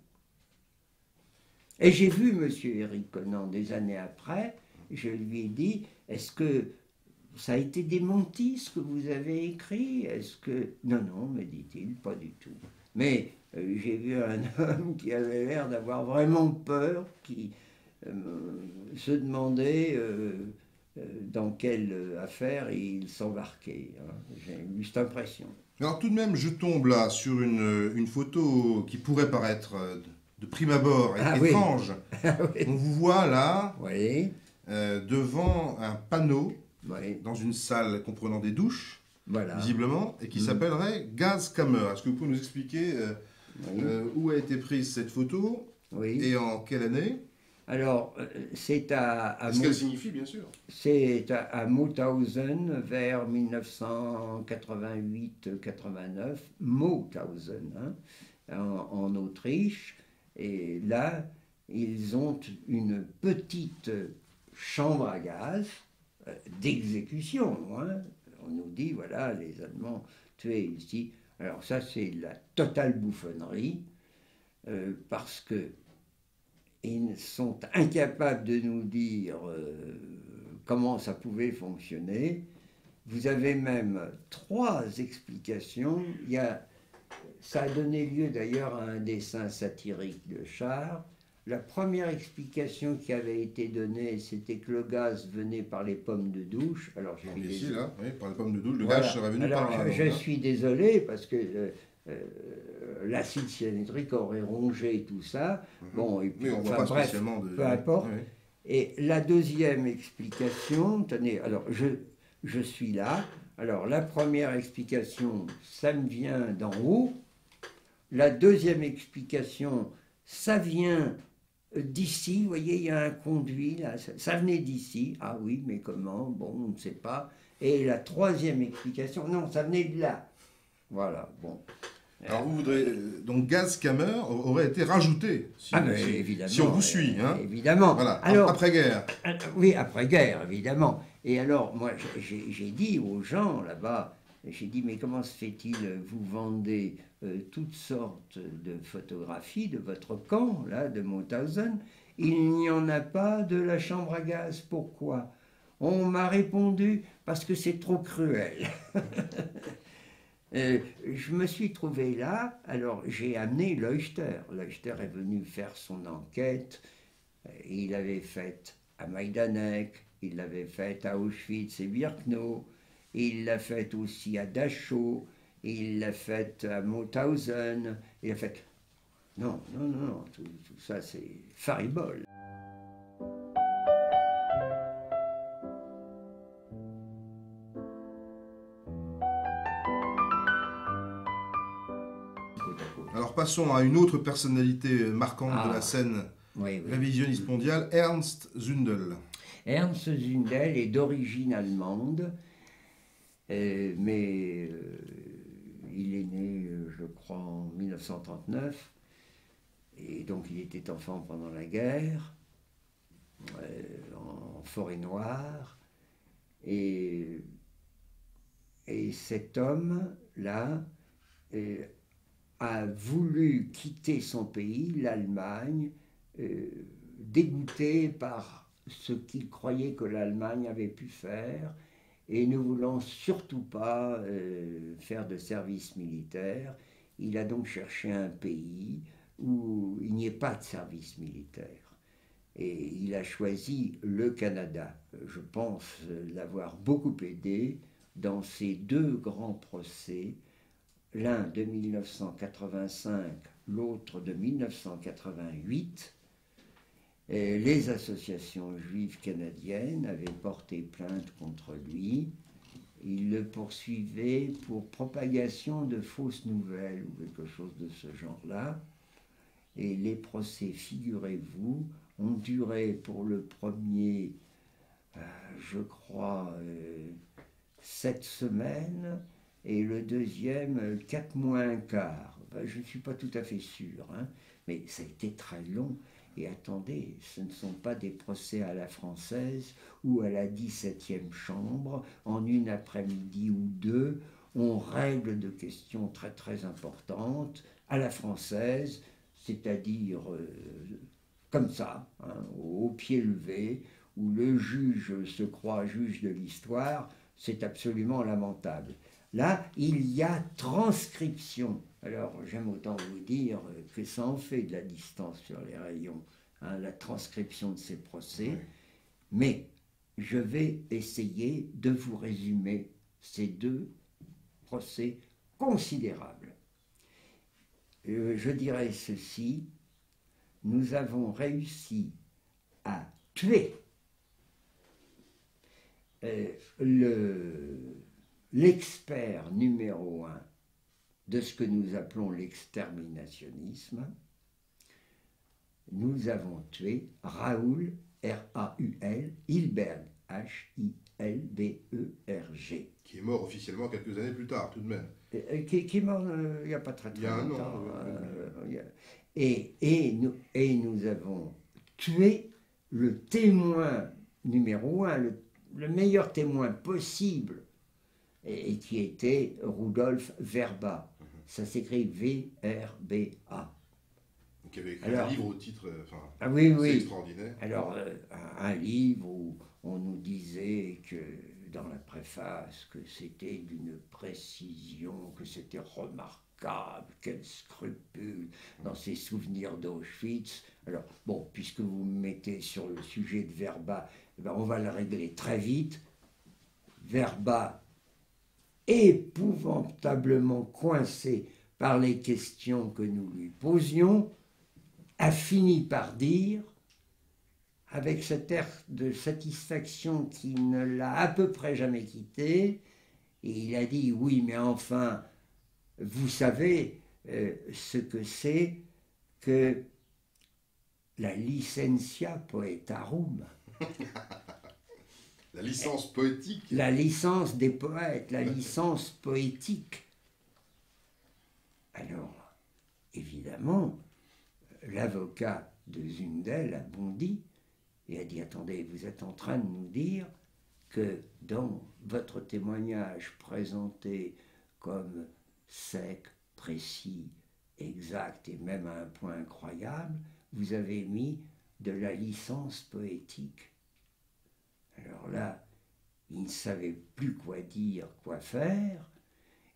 Et j'ai vu M. Éric Conan des années après, je lui ai dit, est-ce que ça a été démenti ce que vous avez écrit? Est-ce que... Non, non, me dit-il, pas du tout. Mais j'ai vu un homme qui avait l'air d'avoir vraiment peur, qui se demandait dans quelle affaire il s'embarquait. Hein. J'ai eu cette impression. Alors tout de même, je tombe là sur une photo qui pourrait paraître de prime abord étrange. Oui. Ah oui. On vous voit là, oui. devant un panneau, oui. dans une salle comprenant des douches, voilà. visiblement, et qui s'appellerait Gazkammer. Est-ce que vous pouvez nous expliquer où a été prise cette photo et en quelle année? Alors, c'est à ce qu'elle signifie, bien sûr. C'est à Mauthausen, vers 1988-89, Mauthausen, hein, en Autriche. Et là, ils ont une petite chambre à gaz d'exécution. Hein. On nous dit, voilà, les Allemands tués ici. Alors ça, c'est la totale bouffonnerie, parce que ils sont incapables de nous dire comment ça pouvait fonctionner. Vous avez même 3 explications. Ça a donné lieu d'ailleurs à un dessin satirique de Char. La première explication qui avait été donnée, c'était que le gaz venait par les pommes de douche. Alors, ici, là, oui, par les pommes de douche, le voilà. gaz serait venu alors, par là. Je suis désolé parce que l'acide cyanhydrique aurait rongé tout ça. Bon, et puis, on voit pas spécialement peu importe. Oui. Et la deuxième explication, tenez, alors je suis là. Alors la première explication, ça me vient d'en haut. La deuxième explication, ça vient d'ici. Vous voyez, il y a un conduit là. Ça venait d'ici. Ah oui, mais comment? Bon, on ne sait pas. Et la troisième explication, non, ça venait de là. Voilà, bon. Alors vous voudrez... Donc Gazkammer aurait été rajouté, si on vous suit. Hein. Évidemment. Voilà, alors, après-guerre. Oui, après-guerre, évidemment. Et alors, moi, j'ai dit aux gens là-bas, j'ai dit, mais comment se fait-il, vous vendez toutes sortes de photographies de votre camp, là, de Mauthausen, il n'y en a pas de la chambre à gaz, pourquoi? On m'a répondu, parce que c'est trop cruel. Je me suis trouvé là, alors j'ai amené Leuchter. Leuchter est venu faire son enquête. Il l'avait faite à Majdanek, il l'avait faite à Auschwitz et Birkenau, il l'a faite aussi à Dachau, il l'a faite à Mauthausen, il a fait... Non, tout ça c'est faribole. Alors passons à une autre personnalité marquante de la scène révisionniste mondiale, Ernst Zündel. Ernst Zündel est d'origine allemande, mais il est né, je crois, en 1939, et donc il était enfant pendant la guerre, en Forêt-Noire. Et cet homme-là a voulu quitter son pays, l'Allemagne, dégoûté par ce qu'il croyait que l'Allemagne avait pu faire, et ne voulant surtout pas faire de service militaire. Il a donc cherché un pays où il n'y ait pas de service militaire. Et il a choisi le Canada. Je pense l'avoir beaucoup aidé dans ces deux grands procès, l'un de 1985, l'autre de 1988. Et les associations juives canadiennes avaient porté plainte contre lui. Il le poursuivait pour propagation de fausses nouvelles ou quelque chose de ce genre-là. Et les procès, figurez-vous, ont duré pour le premier, je crois, 7 semaines, et le deuxième, 4 mois un quart. Je ne suis pas tout à fait sûr, hein, mais ça a été très long. Et attendez, ce ne sont pas des procès à la française ou à la 17e chambre, en une après-midi ou deux, on règle de questions très très importantes à la française, c'est-à-dire comme ça, hein, au pied levé, où le juge se croit juge de l'histoire. C'est absolument lamentable. Là, il y a transcription. Alors, j'aime autant vous dire que ça en fait de la distance sur les rayons, hein, la transcription de ces procès. Oui. Mais je vais essayer de vous résumer ces deux procès considérables. Je dirais ceci, nous avons réussi à tuer l'expert numéro 1 de ce que nous appelons l'exterminationnisme. Nous avons tué Raoul, R-A-U-L, Hilberg, H-I-L-B-E-R-G. Qui est mort officiellement quelques années plus tard, tout de même. Qui est mort il n'y a pas très longtemps. Il y a un an. Et nous avons tué le témoin numéro 1, le meilleur témoin possible, et qui était Rudolf Werba. Ça s'écrit V-R-B-A. Qui avait écrit un livre au titre, oui. C'est extraordinaire. Alors, un livre où on nous disait que, dans la préface, que c'était d'une précision, que c'était remarquable, quel scrupule dans ses souvenirs d'Auschwitz. Alors, bon, puisque vous me mettez sur le sujet de Werba, on va le régler très vite. Werba, épouvantablement coincé par les questions que nous lui posions, a fini par dire, avec cet air de satisfaction qui ne l'a à peu près jamais quitté, et il a dit, oui, mais enfin, vous savez ce que c'est que la licentia poetarum. La licence poétique. La licence des poètes, la licence poétique. Alors, évidemment, l'avocat de Zundel a bondi et a dit, attendez, vous êtes en train de nous dire que dans votre témoignage présenté comme sec, précis, exact et même à un point incroyable, vous avez mis de la licence poétique. Alors là, il ne savait plus quoi dire, quoi faire.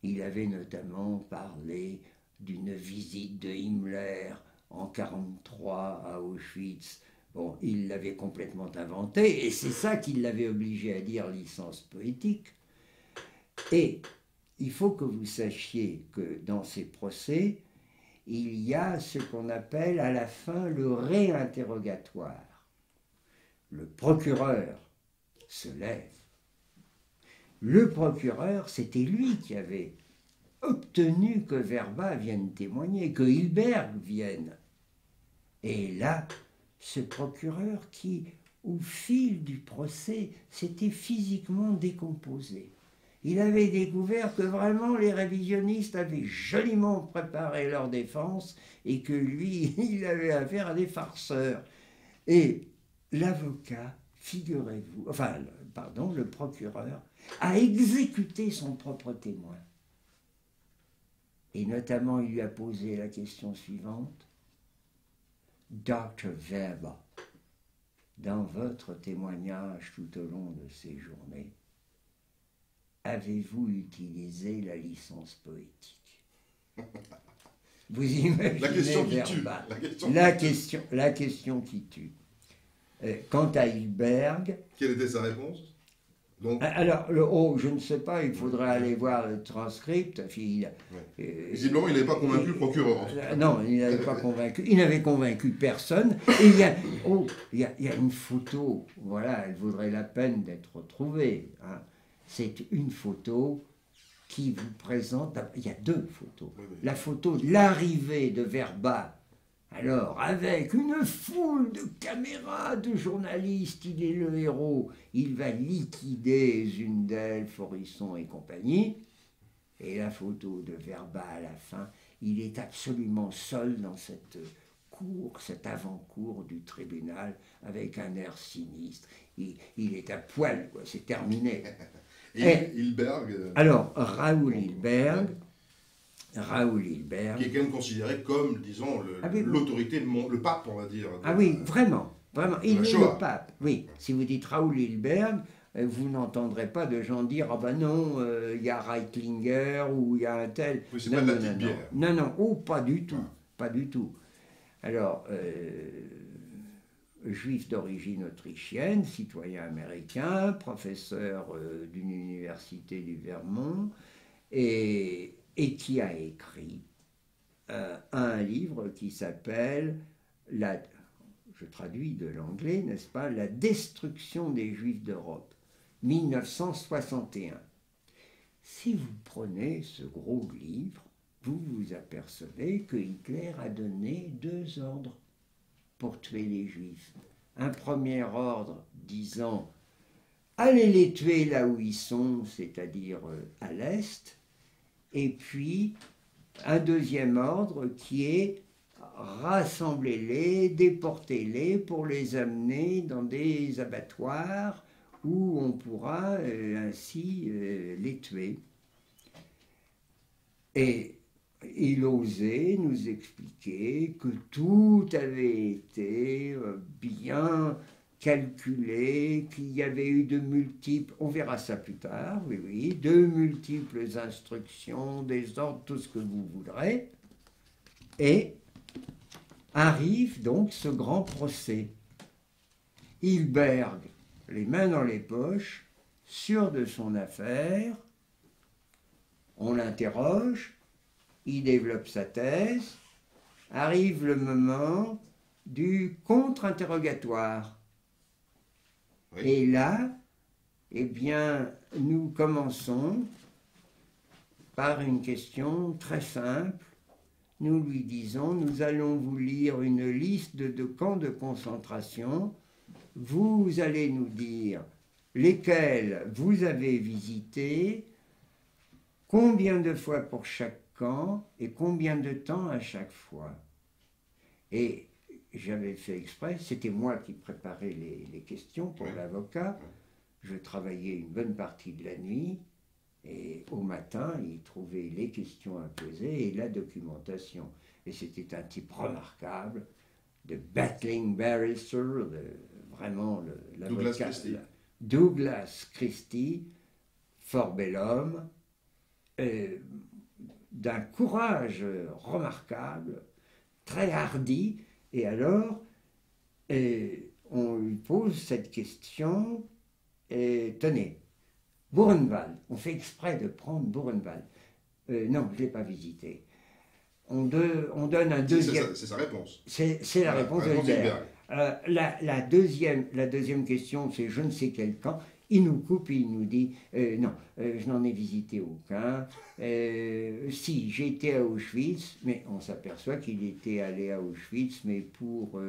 Il avait notamment parlé d'une visite de Himmler en 1943 à Auschwitz. Bon, il l'avait complètement inventé, et c'est ça qui l'avait obligé à dire licence poétique. Et il faut que vous sachiez que dans ces procès, il y a ce qu'on appelle à la fin le réinterrogatoire. Le procureur se lève. Le procureur, c'était lui qui avait obtenu que Werba vienne témoigner, que Hilberg vienne. Et là, ce procureur qui, au fil du procès, s'était physiquement décomposé. Il avait découvert que vraiment les révisionnistes avaient joliment préparé leur défense et que lui, il avait affaire à des farceurs. Et l'avocat figurez-vous, enfin, pardon, le procureur a exécuté son propre témoin. Et notamment, il lui a posé la question suivante. Dr. Weber, dans votre témoignage tout au long de ces journées, avez-vous utilisé la licence poétique? Vous imaginez la question qui tue. La question qui tue. Quant à Hilberg... Quelle était sa réponse? Donc... Alors, je ne sais pas, il faudrait aller voir le transcript. Visiblement, il n'avait pas convaincu le procureur. Non, il n'avait pas convaincu. Il n'avait convaincu personne. Et il y a une photo, voilà, elle vaudrait la peine d'être retrouvée. Hein. C'est une photo qui vous présente... Il y a deux photos. Oui. La photo de l'arrivée de Verba, alors, avec une foule de caméras, de journalistes, il est le héros, il va liquider Zundel, Forisson et compagnie. Et la photo de Verba à la fin, il est absolument seul dans cette cour, cette avant-cour du tribunal, avec un air sinistre. Il est à poil, quoi, c'est terminé. Et Hilberg Alors, Raoul Hilberg, qui est quand même considéré comme, disons, l'autorité, le pape, on va dire. Oui, vraiment. Il est le pape. Oui, si vous dites Raoul Hilberg, vous n'entendrez pas de gens dire « Ah ben non, il y a Reitlinger ou il y a un tel... » Oui, c'est pas de la petite bière. Non, oh, pas du tout, pas du tout. Alors, juif d'origine autrichienne, citoyen américain, professeur d'une université du Vermont, et qui a écrit un livre qui s'appelle, je traduis de l'anglais, n'est-ce pas, La destruction des Juifs d'Europe, 1961. Si vous prenez ce gros livre, vous vous apercevez que Hitler a donné 2 ordres pour tuer les Juifs. Un premier ordre disant « Allez les tuer là où ils sont, c'est-à-dire à l'Est », et puis un deuxième ordre qui est rassemblez-les, déportez-les pour les amener dans des abattoirs où on pourra ainsi les tuer. Et il osait nous expliquer que tout avait été bien calculé, qu'il y avait eu de multiples, on verra ça plus tard, oui, de multiples instructions, des ordres, tout ce que vous voudrez, et arrive donc ce grand procès. Hilberg, les mains dans les poches, sûr de son affaire, on l'interroge, il développe sa thèse, arrive le moment du contre-interrogatoire. Oui. Et là, eh bien, nous commençons par une question très simple. Nous lui disons, nous allons vous lire une liste de camps de concentration. Vous allez nous dire lesquels vous avez visités, combien de fois pour chaque camp et combien de temps à chaque fois. Et j'avais fait exprès, c'était moi qui préparais les questions pour l'avocat. Je travaillais une bonne partie de la nuit et au matin, il trouvait les questions à poser et la documentation. Et c'était un type remarquable, de battling barrister, vraiment l'avocat. Douglas Christie, fort bel homme, d'un courage remarquable, très hardi. Et alors, on lui pose cette question, tenez, Buchenwald, on fait exprès de prendre Buchenwald. Non, je ne l'ai pas visité. On donne un deuxième... C'est sa réponse. C'est la réponse de Hilberg. La deuxième question, c'est je ne sais quel camp. Il nous coupe et il nous dit non, je n'en ai visité aucun. Si, j'ai été à Auschwitz, mais on s'aperçoit qu'il était allé à Auschwitz, mais pour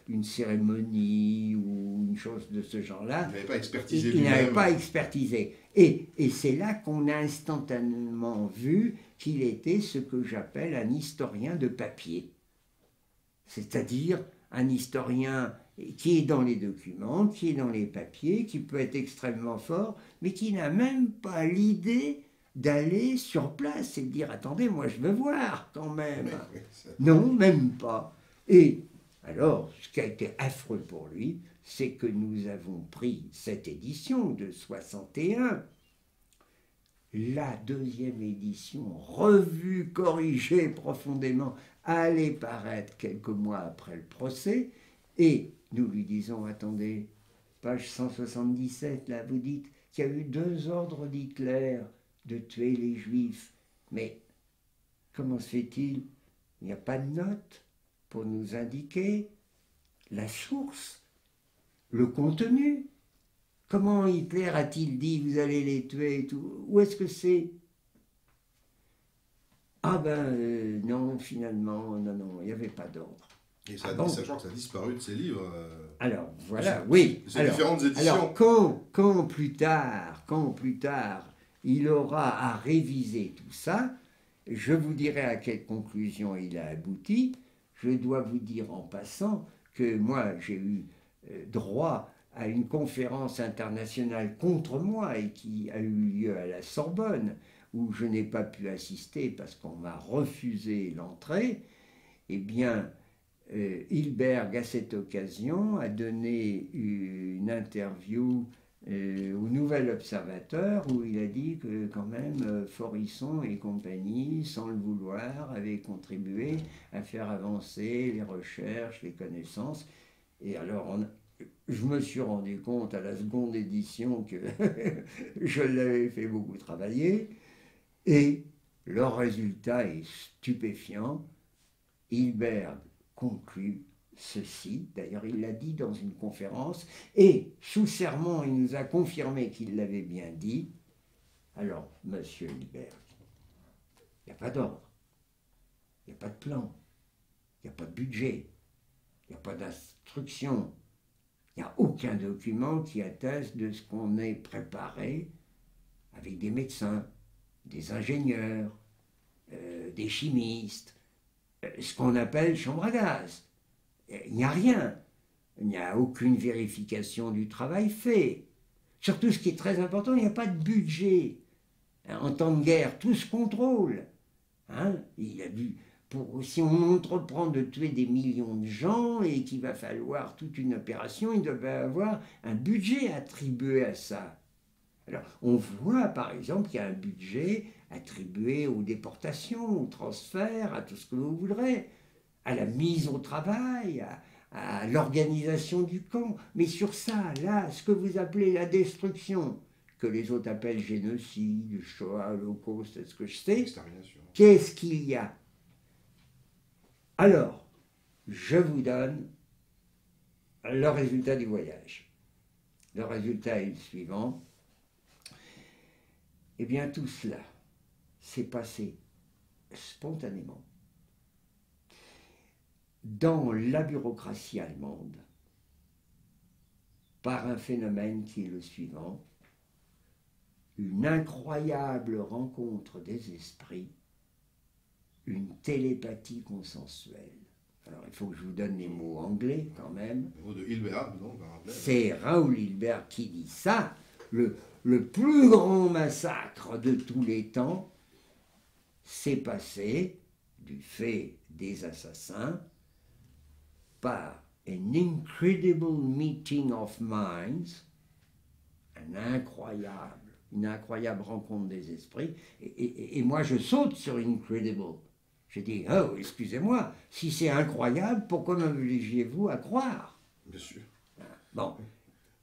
une cérémonie ou une chose de ce genre-là. Il n'avait pas expertisé. Il n'avait pas expertisé. Et c'est là qu'on a instantanément vu qu'il était ce que j'appelle un historien de papier. c'est-à-dire un historien qui est dans les documents, qui est dans les papiers, qui peut être extrêmement fort, mais qui n'a même pas l'idée d'aller sur place et de dire « Attendez, moi je veux voir quand même ». Non, même pas. Et alors, ce qui a été affreux pour lui, c'est que nous avons pris cette édition de 61, la deuxième édition, revue, corrigée profondément, allait paraître quelques mois après le procès, et nous lui disons, attendez, page 177, là, vous dites qu'il y a eu 2 ordres d'Hitler de tuer les Juifs, mais comment se fait-il? Il n'y a pas de note pour nous indiquer la source, le contenu. Comment Hitler a-t-il dit vous allez les tuer et tout? Où est-ce que c'est? Ah ben non, finalement, non, il n'y avait pas d'ordre. Et ça, sachant que ça a disparu de ses livres. Alors voilà, oui. Ces différentes éditions. Alors quand plus tard, il aura à réviser tout ça, je vous dirai à quelle conclusion il a abouti. Je dois vous dire en passant que moi j'ai eu droit à une conférence internationale contre moi et qui a eu lieu à la Sorbonne, où je n'ai pas pu assister parce qu'on m'a refusé l'entrée. Eh bien, Hilberg, à cette occasion, a donné une interview au Nouvel Observateur où il a dit que quand même Forisson et compagnie, sans le vouloir, avaient contribué à faire avancer les recherches, les connaissances. Et alors, je me suis rendu compte à la seconde édition que je l'avais fait beaucoup travailler, et le résultat est stupéfiant. Hilberg conclut ceci, d'ailleurs il l'a dit dans une conférence, et sous serment il nous a confirmé qu'il l'avait bien dit. Alors, monsieur Hilberg, il n'y a pas d'ordre, il n'y a pas de plan, il n'y a pas de budget, il n'y a pas d'instruction, il n'y a aucun document qui atteste de ce qu'on ait préparé avec des médecins, des ingénieurs, des chimistes, ce qu'on appelle chambre à gaz. Il n'y a rien. Il n'y a aucune vérification du travail fait. Surtout, ce qui est très important, il n'y a pas de budget. En temps de guerre, tout se contrôle. Si on entreprend de tuer des millions de gens et qu'il va falloir toute une opération, il devait avoir un budget attribué à ça. Alors, on voit par exemple qu'il y a un budget attribué aux déportations, aux transferts, à tout ce que vous voudrez, à la mise au travail, à l'organisation du camp. Mais sur ça, là, ce que vous appelez la destruction, que les autres appellent génocide, Shoah, Holocauste, est-ce que je sais, qu'est-ce qu'il y a? Alors, je vous donne le résultat du voyage. Le résultat est le suivant. Eh bien, tout cela s'est passé spontanément dans la bureaucratie allemande par un phénomène qui est le suivant: une incroyable rencontre des esprits, une télépathie consensuelle. Alors, il faut que je vous donne les mots anglais quand même. Les mots de Hilberg, non? C'est Raoul Hilberg qui dit ça. Le plus grand massacre de tous les temps s'est passé, du fait des assassins, par an incredible meeting of minds, une incroyable rencontre des esprits, et moi je saute sur incredible. Je dis, oh, excusez-moi, si c'est incroyable, pourquoi m'obligez-vous à croire? Bien sûr. Bon.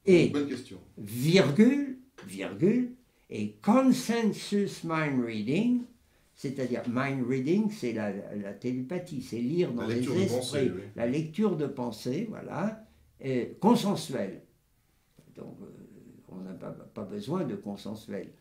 Et, bonne question. virgule, et consensus mind reading, c'est-à-dire mind reading, c'est la télépathie, c'est lire dans les esprits, pensée, oui. La lecture de pensée, voilà, consensuelle. Donc, on n'a pas besoin de consensuel.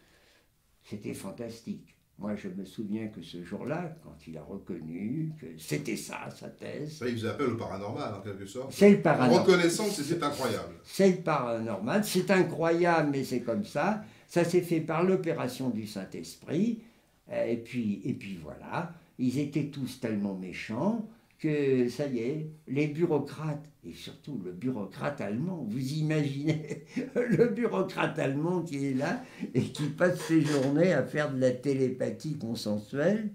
C'était fantastique. Moi, je me souviens que ce jour-là, quand il a reconnu que c'était ça, sa thèse... Ça, il faisait appel au paranormal, en quelque sorte. C'est le paranormal. En reconnaissant que c'est incroyable. C'est le paranormal, c'est incroyable, mais c'est comme ça. Ça s'est fait par l'opération du Saint-Esprit. Et puis voilà, ils étaient tous tellement méchants que ça y est, les bureaucrates, et surtout le bureaucrate allemand, vous imaginez le bureaucrate allemand qui est là et qui passe ses journées à faire de la télépathie consensuelle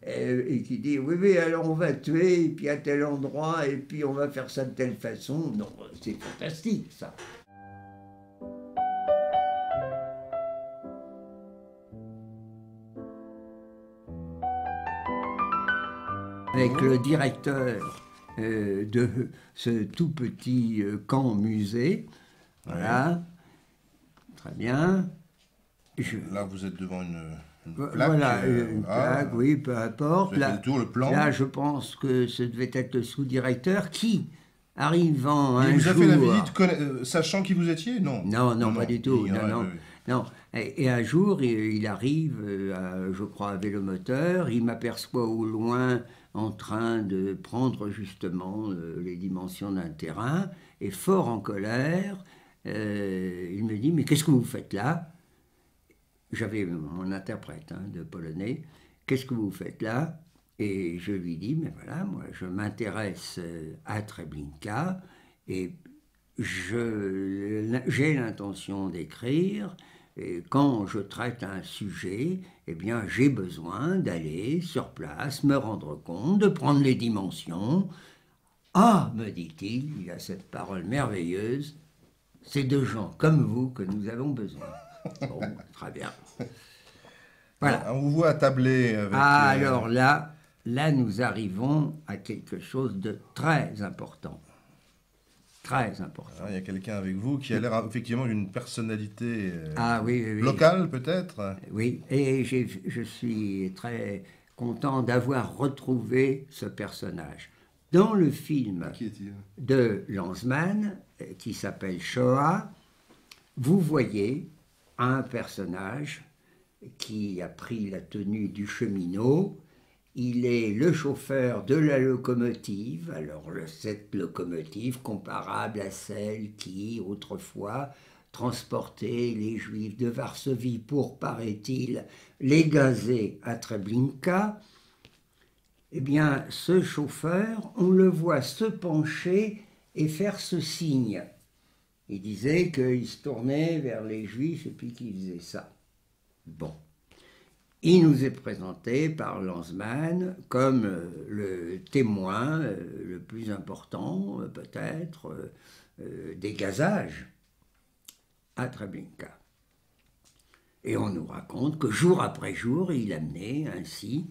et qui dit oui, oui, alors on va tuer, et puis à tel endroit, et puis on va faire ça de telle façon. Non, c'est fantastique ça. Avec le directeur de ce tout petit camp musée, voilà, très bien. Là, vous êtes devant une plaque. Voilà, une plaque, oui, peu importe. Là, le tour, le plan. Là, je pense que ce devait être le sous-directeur qui, arrivant un jour... Il vous a fait la visite sachant qui vous étiez? Non. Non, pas du tout. Non. Et un jour, il arrive, je crois, à vélomoteur, il m'aperçoit au loin en train de prendre justement les dimensions d'un terrain, et fort en colère, il me dit « Mais qu'est-ce que vous faites là ?» J'avais mon interprète de polonais. « Qu'est-ce que vous faites là ?» Et je lui dis « Mais voilà, moi je m'intéresse à Treblinka et j'ai l'intention d'écrire. Et quand je traite un sujet, eh bien, j'ai besoin d'aller sur place, me rendre compte, de prendre les dimensions. Ah, me dit-il, il a cette parole merveilleuse, c'est de gens comme vous que nous avons besoin. Bon, très bien. Voilà. On vous voit attabler avec... Alors là, nous arrivons à quelque chose de très important. Très important. Alors, il y a quelqu'un avec vous qui a l'air effectivement d'une personnalité oui. locale, peut-être. Oui, et je suis très content d'avoir retrouvé ce personnage. Dans le film de Lanzmann, qui s'appelle Shoah, vous voyez un personnage qui a pris la tenue du cheminot. Il est le chauffeur de la locomotive, alors cette locomotive comparable à celle qui, autrefois, transportait les Juifs de Varsovie pour, paraît-il, les gazer à Treblinka. Eh bien, ce chauffeur, on le voit se pencher et faire ce signe. Il disait qu'il se tournait vers les Juifs et puis qu'il faisait ça. Bon. Il nous est présenté par Lanzmann comme le témoin le plus important, peut-être, des gazages à Treblinka. Et on nous raconte que jour après jour, il amenait ainsi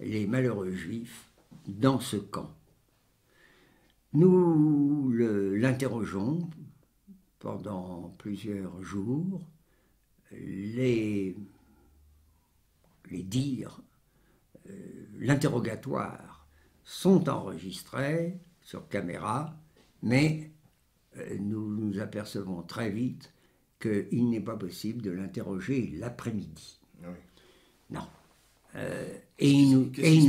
les malheureux juifs dans ce camp. Nous l'interrogeons pendant plusieurs jours, les dires, l'interrogatoire sont enregistrés sur caméra, mais nous nous apercevons très vite qu'il n'est pas possible de l'interroger l'après-midi. Oui. Non. Et il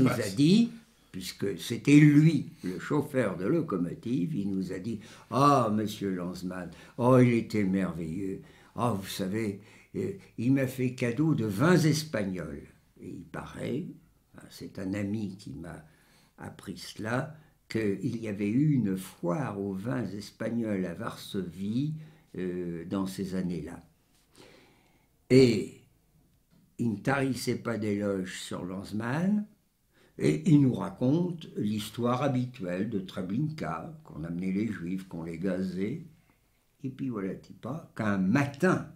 nous a dit, puisque c'était lui, le chauffeur de locomotive, il nous a dit « Ah, monsieur Lanzmann, oh, il était merveilleux. Ah, vous savez, il m'a fait cadeau de vins espagnols. » Et il paraît, c'est un ami qui m'a appris cela, qu'il y avait eu une foire aux vins espagnols à Varsovie dans ces années-là. Et il ne tarissait pas d'éloges sur Lanzmann, et il nous raconte l'histoire habituelle de Treblinka, qu'on amenait les Juifs, qu'on les gazait, et puis voilà, pas qu'un matin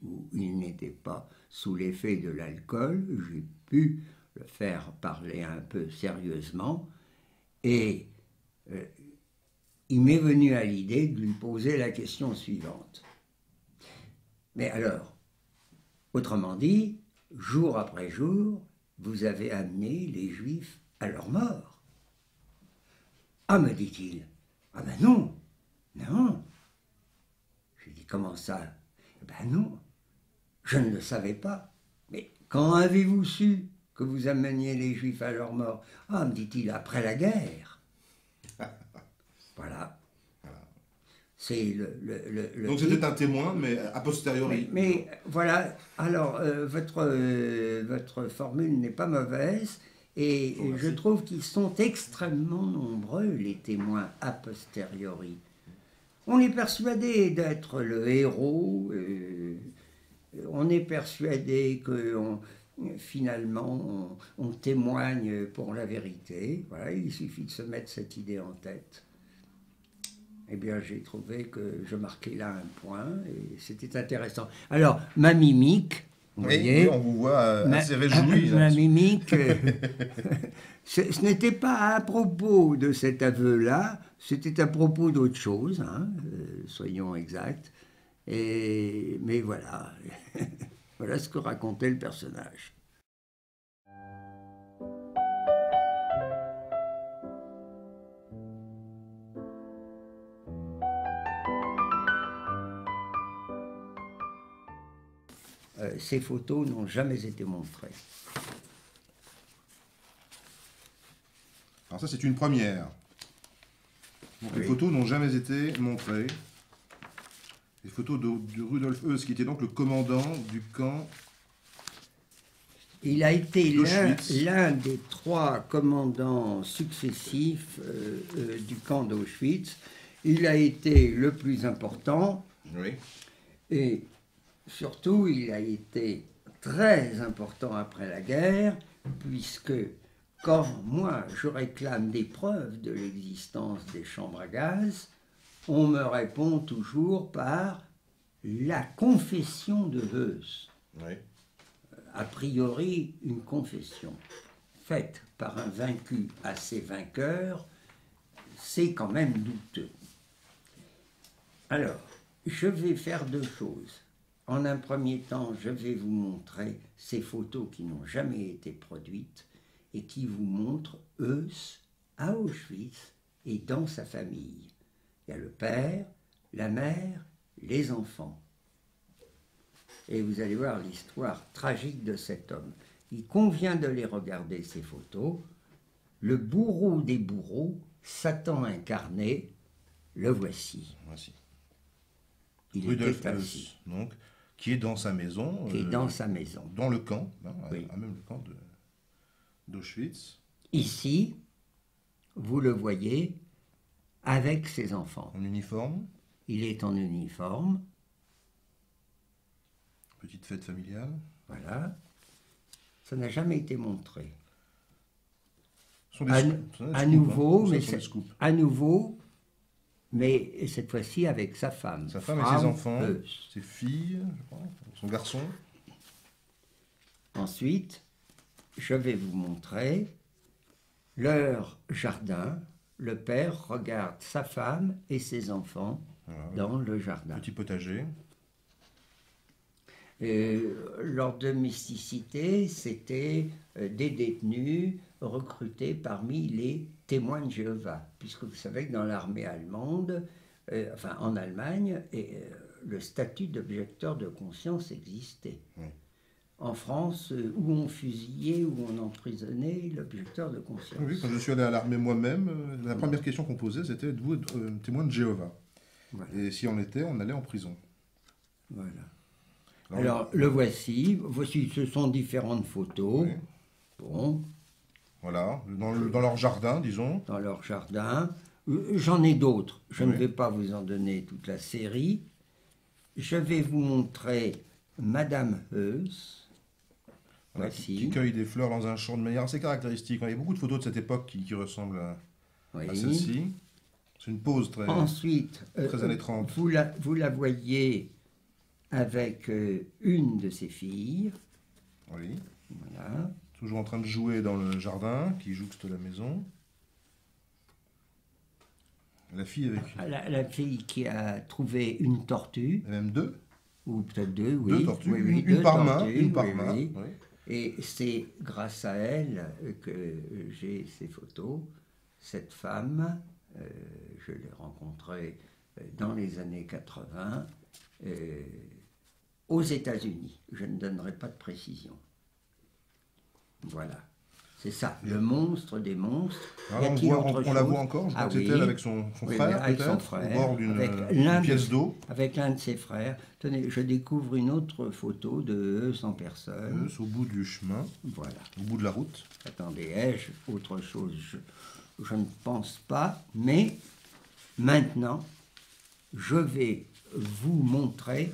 où il n'était pas sous l'effet de l'alcool, j'ai pu le faire parler un peu sérieusement, et il m'est venu à l'idée de lui poser la question suivante. Mais alors, autrement dit, jour après jour, vous avez amené les Juifs à leur mort. Ah, me dit-il, ah ben non. J'ai dit, comment ça? Ben non, je ne le savais pas. Mais quand avez-vous su que vous ameniez les Juifs à leur mort? Ah, me dit-il, après la guerre. Voilà. C'est Donc c'était un témoin, mais a posteriori. Mais voilà, alors votre formule n'est pas mauvaise, Et je trouve qu'ils sont extrêmement nombreux, les témoins a posteriori. On est persuadé d'être le héros, on est persuadé que finalement on témoigne pour la vérité. Voilà, il suffit de se mettre cette idée en tête. Eh bien, j'ai trouvé que je marquais là un point et c'était intéressant. Alors, ma mimique, vous voyez, on vous voit assez réjoui. Ma mimique, ce n'était pas à propos de cet aveu-là, c'était à propos d'autre chose, hein, soyons exacts. Mais voilà, voilà ce que racontait le personnage. Ces photos n'ont jamais été montrées. Alors ça, c'est une première. Donc, les photos n'ont jamais été montrées. Les photos de Rudolf Höss, qui était donc le commandant du camp. Il a été l'un des 3 commandants successifs du camp d'Auschwitz. Il a été le plus important. Oui. Et surtout, il a été très important après la guerre, puisque quand moi je réclame des preuves de l'existence des chambres à gaz, on me répond toujours par la confession de Höss. Oui. A priori, une confession faite par un vaincu à ses vainqueurs, c'est quand même douteux. Alors, je vais faire 2 choses. En un premier temps, je vais vous montrer ces photos qui n'ont jamais été produites et qui vous montrent Höss à Auschwitz et dans sa famille. Il y a le père, la mère, les enfants. Et vous allez voir l'histoire tragique de cet homme. Il convient de les regarder, ces photos. Le bourreau des bourreaux, Satan incarné, le voici. Voici. Il Rudolf était Höss, assis. donc, qui est dans sa maison. Qui est dans sa maison. Dans le camp, hein, Oui. même le camp d'Auschwitz. Ici, vous le voyez, avec ses enfants. En uniforme. Il est en uniforme. Petite fête familiale. Voilà. Ça n'a jamais été montré. Ce sont À nouveau, hein. mais Ce sont des scoops. à nouveau, mais cette fois-ci avec sa femme. Sa femme et ses enfants, ses filles, je crois, son garçon. Ensuite, je vais vous montrer leur jardin. Le père regarde sa femme et ses enfants dans le jardin. Petit potager. Leur domesticité, c'était des détenus recrutés parmi les témoins de Jéhovah, puisque vous savez que dans l'armée allemande, en Allemagne, le statut d'objecteur de conscience existait. Oui. En France, où on fusillait, où on emprisonnait l'objecteur de conscience. Oui, quand je suis allé à l'armée moi-même, la première question qu'on posait, c'était êtes-vous témoin de Jéhovah? Voilà. Et si on était, on allait en prison. Voilà. Alors, le voici, ce sont différentes photos. Oui. Bon. Voilà, dans leur jardin, disons. Dans leur jardin. J'en ai d'autres. Je oui. ne vais pas vous en donner toute la série. Je vais vous montrer Madame Höss. Voilà, Voici. Qui cueille des fleurs dans un champ de manière assez caractéristique. Il y a beaucoup de photos de cette époque qui ressemblent à celle-ci. C'est une pose très, Ensuite, très années 30. Vous la voyez avec une de ses filles. Oui. Voilà. Toujours en train de jouer dans le jardin qui jouxte la maison. La fille avec... La fille qui a trouvé une tortue. Et même 2. Ou peut-être 2, oui. 2 tortues, oui, une par main. Tortues, Une par main. Oui. Oui. Et c'est grâce à elle que j'ai ces photos. Cette femme, je l'ai rencontrée dans les années 80 aux États-Unis. Je ne donnerai pas de précision. Voilà. C'est ça, le monstre des monstres. Alors, on la voit encore, je crois que c'est elle avec son frère, avec son peut-être, frère, au bord d'une pièce d'eau. Avec l'un de ses frères. Tenez, je découvre une autre photo de Heuss en personne. Heuss au bout du chemin, voilà. Au bout de la route. Attendez, ai-je autre chose? Je ne pense pas, mais maintenant, je vais vous montrer.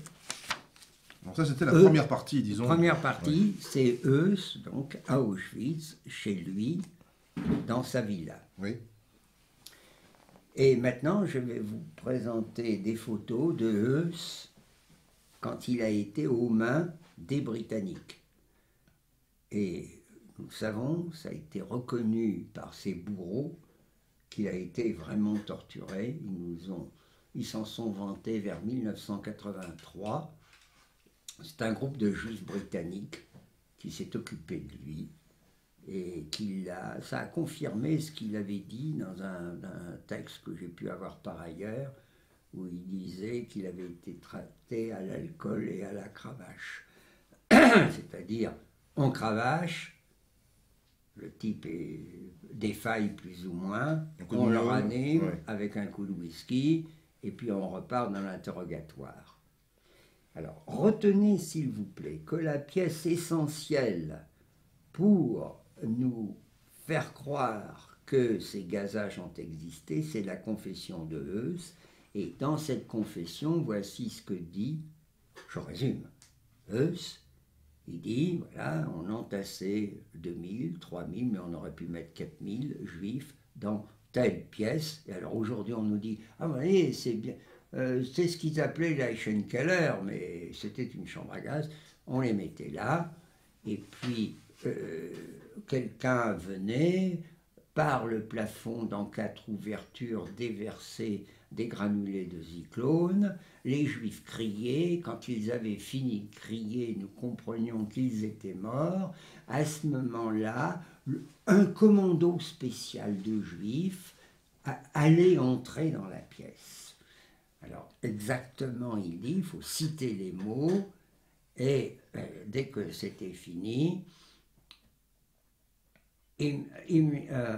Alors ça, c'était la première partie, disons. La première partie, c'est Heuss, donc à Auschwitz, chez lui, dans sa villa. Oui. Et maintenant, je vais vous présenter des photos de Heuss quand il a été aux mains des Britanniques. Et nous savons, ça a été reconnu par ses bourreaux, qu'il a été vraiment torturé. Ils s'en sont vantés vers 1983. C'est un groupe de juifs britanniques qui s'est occupé de lui et ça a confirmé ce qu'il avait dit dans un texte que j'ai pu avoir par ailleurs, où il disait qu'il avait été traité à l'alcool et à la cravache. C'est-à-dire, on cravache, le type défaille plus ou moins, on le ranime avec un coup de whisky, et puis on repart dans l'interrogatoire. Alors, retenez s'il vous plaît que la pièce essentielle pour nous faire croire que ces gazages ont existé, c'est la confession de Heuss. Et dans cette confession, voici ce que dit, je résume, Heuss. Il dit, voilà, on entassait 2000, 3000, mais on aurait pu mettre 4000 juifs dans telle pièce. Et alors aujourd'hui, on nous dit, ah oui, c'est bien. C'est ce qu'ils appelaient l'Eichenkeller, mais c'était une chambre à gaz. On les mettait là, et puis quelqu'un venait, par le plafond, dans 4 ouvertures, déverser des granulés de zyklone. Les Juifs criaient. Quand ils avaient fini de crier, nous comprenions qu'ils étaient morts. À ce moment-là, un commando spécial de Juifs allait entrer dans la pièce. Alors, exactement, il dit, il faut citer les mots, et dès que c'était fini,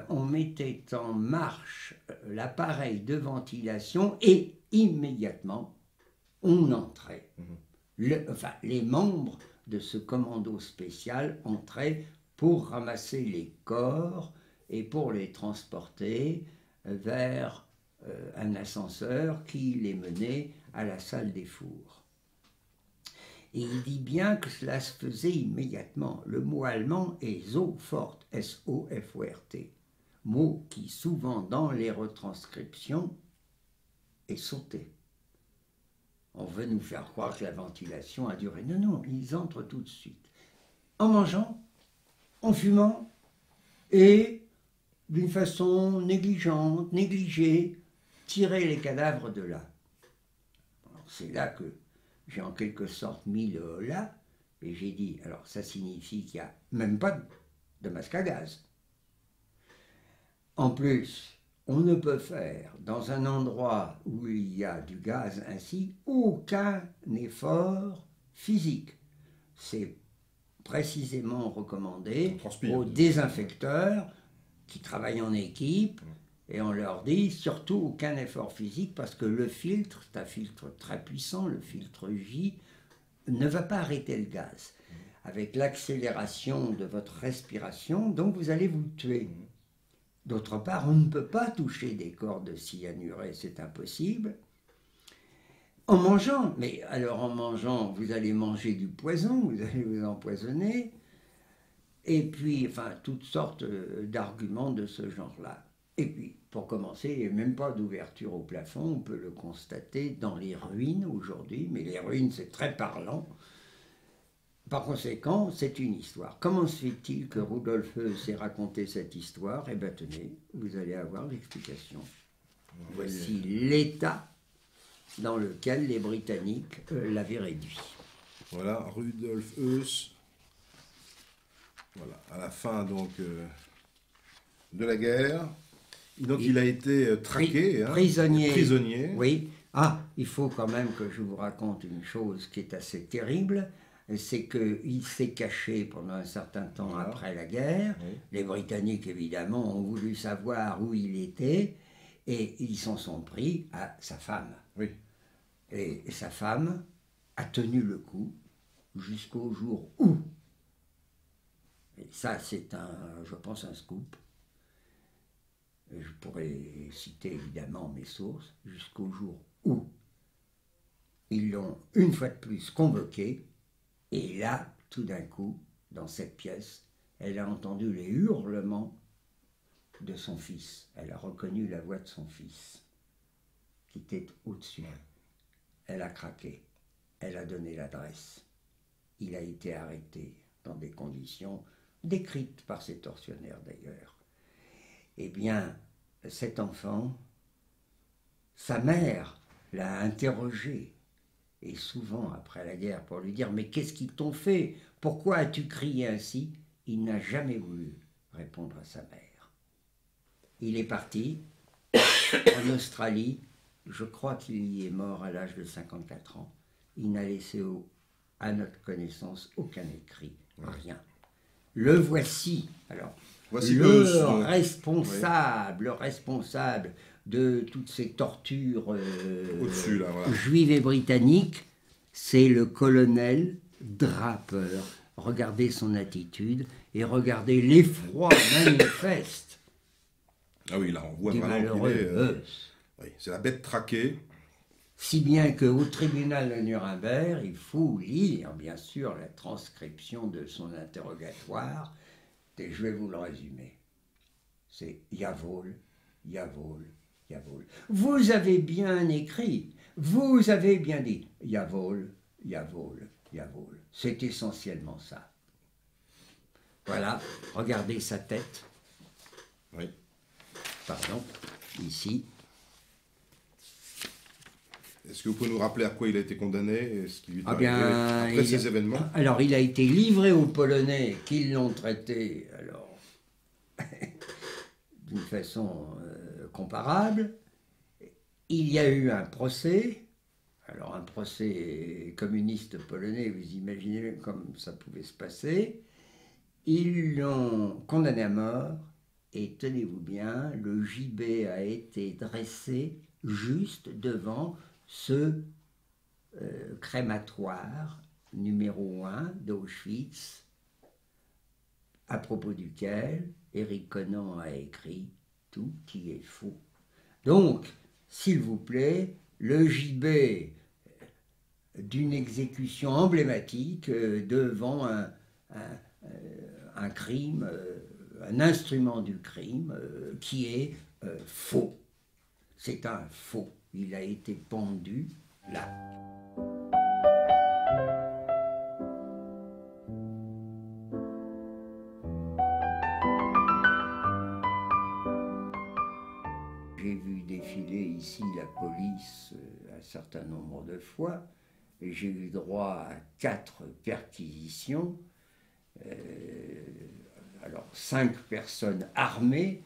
on mettait en marche l'appareil de ventilation et immédiatement, on entrait. Les membres de ce commando spécial entraient pour ramasser les corps et pour les transporter vers un ascenseur qui les menait à la salle des fours. Et il dit bien que cela se faisait immédiatement. Le mot allemand est sofort, S-O-F-O-R-T, mot qui souvent dans les retranscriptions est sauté. On veut nous faire croire que la ventilation a duré. Non, non, ils entrent tout de suite. En mangeant, en fumant, et d'une façon négligente, négligée, tirer les cadavres de là. C'est là que j'ai en quelque sorte mis le holà, et j'ai dit, alors ça signifie qu'il n'y a même pas de masque à gaz. En plus, on ne peut faire dans un endroit où il y a du gaz ainsi aucun effort physique. C'est précisément recommandé aux désinfecteurs qui travaillent en équipe, et on leur dit surtout aucun effort physique parce que le filtre, c'est un filtre très puissant, le filtre J, ne va pas arrêter le gaz. Avec l'accélération de votre respiration, donc vous allez vous tuer. D'autre part, on ne peut pas toucher des corps de cyanurés, c'est impossible. En mangeant, mais alors en mangeant, vous allez manger du poison, vous allez vous empoisonner, et puis, enfin, toutes sortes d'arguments de ce genre-là. Et puis, pour commencer, il n'y a même pas d'ouverture au plafond, on peut le constater dans les ruines aujourd'hui, mais les ruines, c'est très parlant. Par conséquent, c'est une histoire. Comment se fait-il que Rudolf Heuss ait raconté cette histoire? Eh bien, tenez, vous allez avoir l'explication. Voici l'état dans lequel les Britanniques l'avaient réduit. Voilà, Rudolf Heuss, voilà, à la fin donc de la guerre. Donc il a été traqué, prisonnier. Oui. Ah, il faut quand même que je vous raconte une chose qui est assez terrible. c'est qu'il s'est caché pendant un certain temps Voilà. après la guerre. Oui. Les Britanniques, évidemment, ont voulu savoir où il était et ils s'en sont pris à sa femme. Oui. Et sa femme a tenu le coup jusqu'au jour où, et ça c'est je pense, un scoop, je pourrais citer évidemment mes sources, jusqu'au jour où ils l'ont une fois de plus convoqué, et là, tout d'un coup, dans cette pièce, elle a entendu les hurlements de son fils. Elle a reconnu la voix de son fils, qui était au-dessus. Elle a craqué. Elle a donné l'adresse. Il a été arrêté dans des conditions décrites par ses tortionnaires d'ailleurs. Eh bien, cet enfant, sa mère l'a interrogé, et souvent après la guerre, pour lui dire « Mais qu'est-ce qu'ils t'ont fait? Pourquoi as-tu crié ainsi ?» Il n'a jamais voulu répondre à sa mère. Il est parti en Australie. Je crois qu'il y est mort à l'âge de 54 ans. Il n'a laissé, à notre connaissance, aucun écrit, rien. Le voici, alors, Voici le responsable de toutes ces tortures Au-dessus, là, voilà. juives et britanniques, c'est le colonel Draper. Regardez son attitude et regardez l'effroi manifeste Ah oui, là, on voit du vraiment malheureux qu'il est... Heuss. oui, c'est la bête traquée. Si bien qu'au tribunal de Nuremberg, il faut lire, bien sûr, la transcription de son interrogatoire, et je vais vous le résumer. C'est « Jawohl, jawohl, jawohl ». Vous avez bien écrit, vous avez bien dit « Jawohl, jawohl, jawohl ». C'est essentiellement ça. Voilà, regardez sa tête. Oui. Pardon, ici. Est-ce que vous pouvez nous rappeler à quoi il a été condamné et ce qui lui est Ah arrivé bien, après ces événements? Alors, il a été livré aux Polonais qui l'ont traité, alors, d'une façon comparable. Il y a eu un procès, alors un procès communiste polonais, vous imaginez comme ça pouvait se passer. Ils l'ont condamné à mort, et tenez-vous bien, le gibet a été dressé juste devant ce crématoire numéro 1 d'Auschwitz, à propos duquel Éric Conan a écrit « Tout qui est faux ». Donc, s'il vous plaît, le gibet d'une exécution emblématique devant un crime, un instrument du crime qui est faux. C'est un faux. Il a été pendu là. J'ai vu défiler ici la police un certain nombre de fois et j'ai eu droit à 4 perquisitions. Alors 5 personnes armées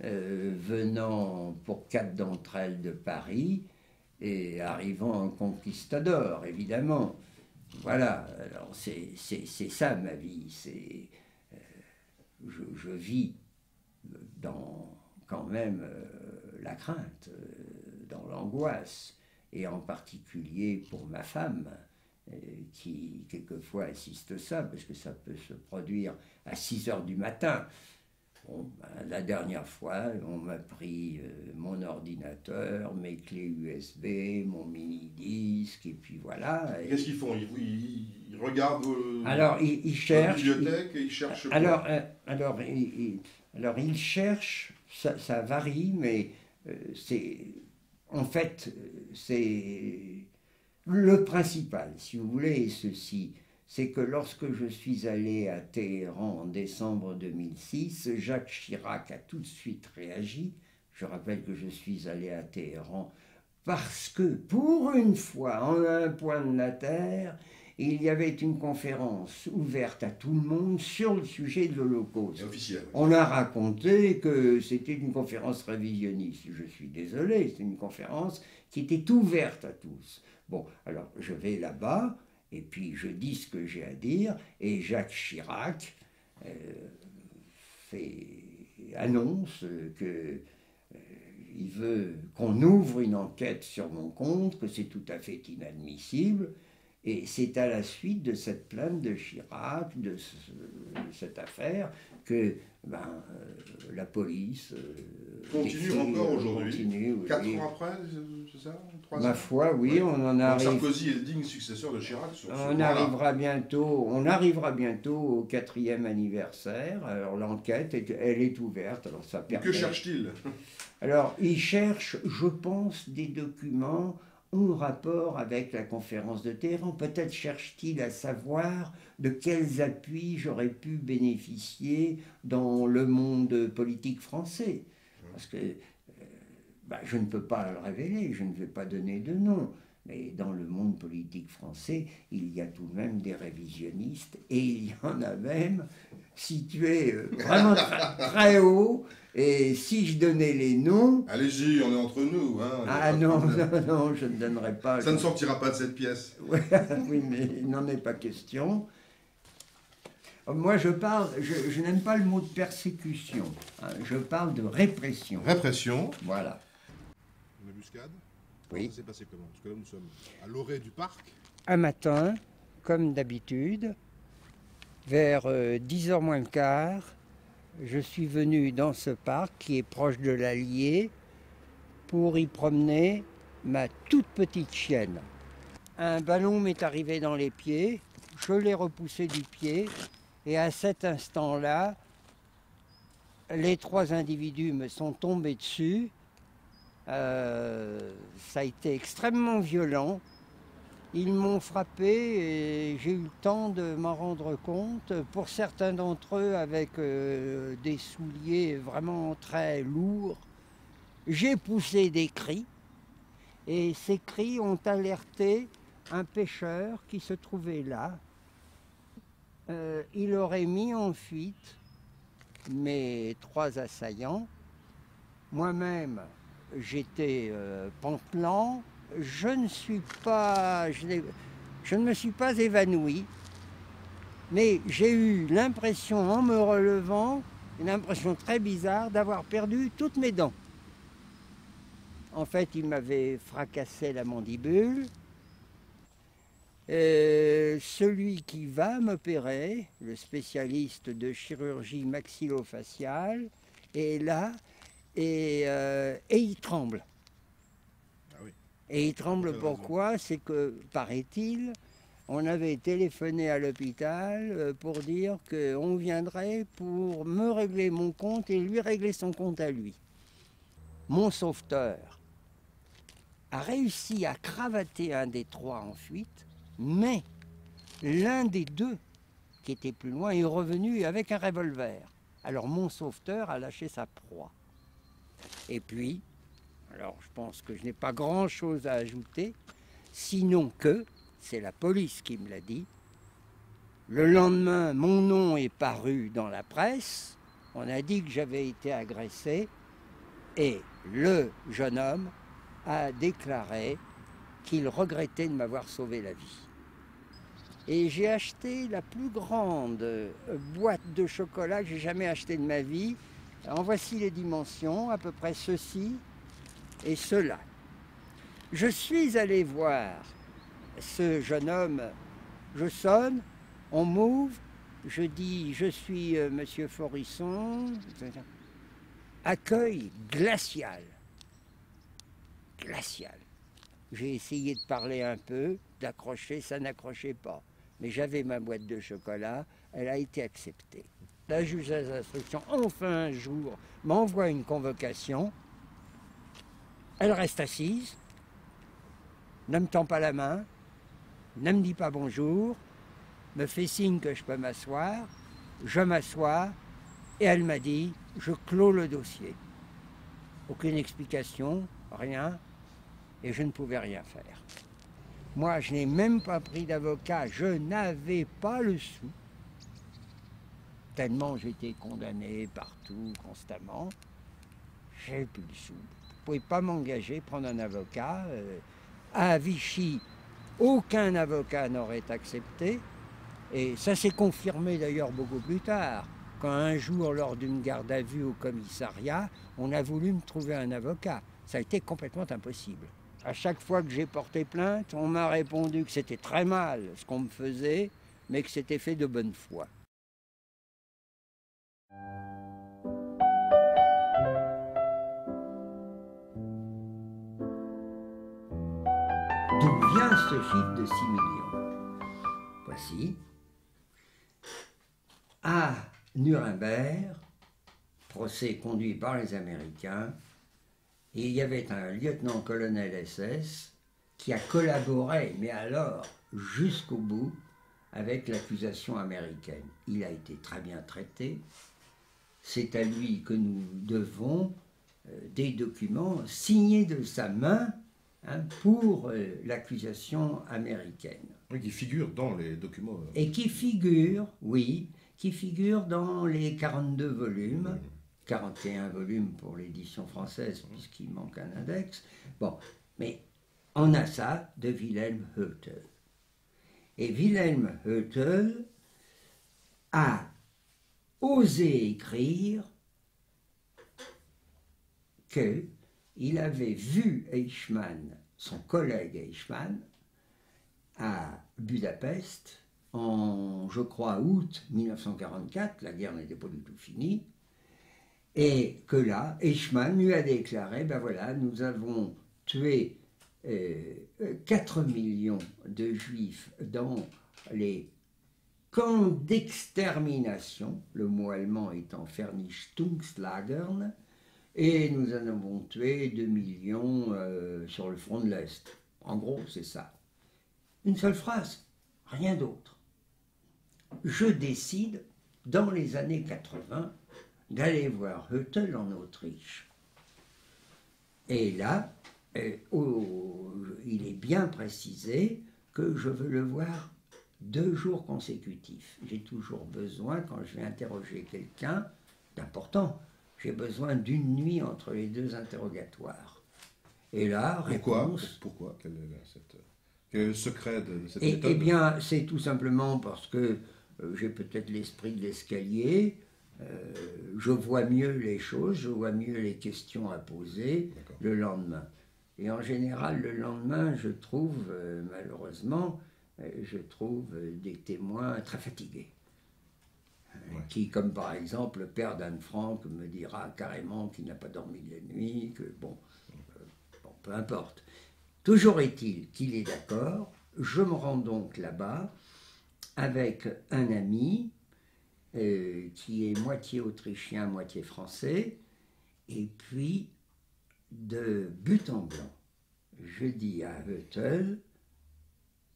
venant pour 4 d'entre elles de Paris et arrivant en conquistador, évidemment. Voilà, alors c'est ça ma vie. Je vis dans quand même la crainte, dans l'angoisse, et en particulier pour ma femme, qui quelquefois assiste ça, parce que ça peut se produire à 6 heures du matin. Bon, ben, la dernière fois, on m'a pris mon ordinateur, mes clés USB, mon mini-disque, et puis voilà. Qu'est-ce qu'ils font? Ils regardent alors, ils cherchent... la bibliothèque et ils cherchent quoi? Alors, ils cherchent, ça varie, mais en fait, c'est le principal, si vous voulez, est ceci. C'est que lorsque je suis allé à Téhéran en décembre 2006, Jacques Chirac a tout de suite réagi. Je rappelle que je suis allé à Téhéran parce que, pour une fois, en un point de la terre, il y avait une conférence ouverte à tout le monde sur le sujet de l'Holocauste. Officiel. On a raconté que c'était une conférence révisionniste. Je suis désolé, c'est une conférence qui était ouverte à tous. Bon, alors je vais là-bas, Et puis je dis ce que j'ai à dire, et Jacques Chirac annonce que il veut qu'on ouvre une enquête sur mon compte, que c'est tout à fait inadmissible. Et c'est à la suite de cette plainte de Chirac, de cette affaire, que la police continue encore aujourd'hui. Oui. 4 ans après, c'est ça? 3 Ma ans. foi, oui, on en arrive. Sarkozy est le digne successeur de Chirac. On arrivera bientôt au 4e anniversaire. Alors l'enquête, elle est ouverte. Alors ça permet... Que cherche-t-il? Alors il cherche, je pense, des documents en rapport avec la conférence de Téhéran. Peut-être cherche-t-il à savoir de quels appuis j'aurais pu bénéficier dans le monde politique français. Parce que je ne peux pas le révéler, je ne vais pas donner de nom. Mais dans le monde politique français, il y a tout de même des révisionnistes, et il y en a même situés vraiment très haut. Et si je donnais les noms... Allez-y, on est entre nous. Hein, non, je ne donnerai pas. Ça ne sortira pas de cette pièce. Oui, mais il n'en est pas question. Moi, je n'aime pas le mot de persécution. Hein, je parle de répression. Répression. Voilà. Une embuscade. Oui. Ça s'est passé comment? Parce que là, nous sommes à l'orée du parc. Un matin, comme d'habitude, vers 10h moins le quart, je suis venu dans ce parc qui est proche de l'Allier pour y promener ma toute petite chienne. Un ballon m'est arrivé dans les pieds, je l'ai repoussé du pied et à cet instant-là, les 3 individus me sont tombés dessus. Ça a été extrêmement violent. Ils m'ont frappé et j'ai eu le temps de m'en rendre compte. Pour certains d'entre eux, avec des souliers vraiment très lourds, j'ai poussé des cris. Et ces cris ont alerté un pêcheur qui se trouvait là. Il aurait mis en fuite mes 3 assaillants. Moi-même, j'étais pantelant. Je ne me suis pas évanoui, mais j'ai eu l'impression, en me relevant, une impression très bizarre d'avoir perdu toutes mes dents. En fait, il m'avait fracassé la mandibule. Celui qui va m'opérer, le spécialiste de chirurgie maxillofaciale, est là et il tremble. Et il tremble pourquoi? C'est que, paraît-il, on avait téléphoné à l'hôpital pour dire qu'on viendrait pour me régler mon compte et lui régler son compte à lui. Mon sauveteur a réussi à cravater un des 3 en fuite, mais l'un des 2, qui était plus loin, est revenu avec un revolver. Alors mon sauveteur a lâché sa proie. Et puis... Alors, je pense que je n'ai pas grand-chose à ajouter, sinon que, c'est la police qui me l'a dit, le lendemain, mon nom est paru dans la presse, on a dit que j'avais été agressé, et le jeune homme a déclaré qu'il regrettait de m'avoir sauvé la vie. Et j'ai acheté la plus grande boîte de chocolat que j'ai jamais achetée de ma vie. En voici les dimensions, à peu près ceci et cela. Je suis allé voir ce jeune homme, je sonne, on m'ouvre, je dis je suis monsieur Forisson, accueil glacial. Glacial. J'ai essayé de parler un peu, d'accrocher, ça n'accrochait pas. Mais j'avais ma boîte de chocolat, elle a été acceptée. La juge des instructions, enfin un jour, m'envoie une convocation. Elle reste assise, ne me tend pas la main, ne me dit pas bonjour, me fait signe que je peux m'asseoir, je m'assois et elle m'a dit « je clôt le dossier ». Aucune explication, rien, et je ne pouvais rien faire. Moi, je n'ai même pas pris d'avocat, je n'avais pas le sou. Tellement j'étais condamné partout, constamment, j'ai plus le sou. Je ne pouvais pas m'engager, prendre un avocat. À Vichy, aucun avocat n'aurait accepté. Et ça s'est confirmé d'ailleurs beaucoup plus tard, quand un jour, lors d'une garde à vue au commissariat, on a voulu me trouver un avocat. Ça a été complètement impossible. À chaque fois que j'ai porté plainte, on m'a répondu que c'était très mal ce qu'on me faisait, mais que c'était fait de bonne foi. D'où vient ce chiffre de 6 millions? Voici. À Nuremberg, procès conduit par les Américains, et il y avait un lieutenant-colonel SS qui a collaboré, mais alors jusqu'au bout, avec l'accusation américaine. Il a été très bien traité. C'est à lui que nous devons des documents signés de sa main pour l'accusation américaine. Oui, qui figure dans les documents. Et qui figure, oui, qui figure dans les 42 volumes, 41 volumes pour l'édition française, puisqu'il manque un index. Bon, mais on a ça de Wilhelm Hoetel. Et Wilhelm Hoetel a osé écrire qu'il avait vu Eichmann, son collègue Eichmann, à Budapest, en, je crois, août 1944, la guerre n'était pas du tout finie, et que là, Eichmann lui a déclaré, ben voilà, nous avons tué 4 millions de juifs dans les camps d'extermination, le mot allemand étant Vernichtungslagern, et nous en avons tué 2 millions sur le front de l'Est. En gros, c'est ça. Une seule phrase, rien d'autre. Je décide, dans les années 80, d'aller voir Hoetel en Autriche. Et là, il est bien précisé que je veux le voir 2 jours consécutifs. J'ai toujours besoin, quand je vais interroger quelqu'un d'important, j'ai besoin d'une nuit entre les 2 interrogatoires. Et là, réponse... Pourquoi quel est le secret de cette méthode? Eh bien, c'est tout simplement parce que j'ai peut-être l'esprit de l'escalier, je vois mieux les choses, je vois mieux les questions à poser le lendemain. Et en général, le lendemain, je trouve, malheureusement, je trouve des témoins très fatigués. Qui, comme par exemple, le père d'Anne Frank me dira carrément qu'il n'a pas dormi de la nuit, que bon, peu importe. Toujours est-il qu'il est d'accord, je me rends donc là-bas avec un ami qui est moitié autrichien, moitié français, et puis de but en blanc, je dis à Hoetel,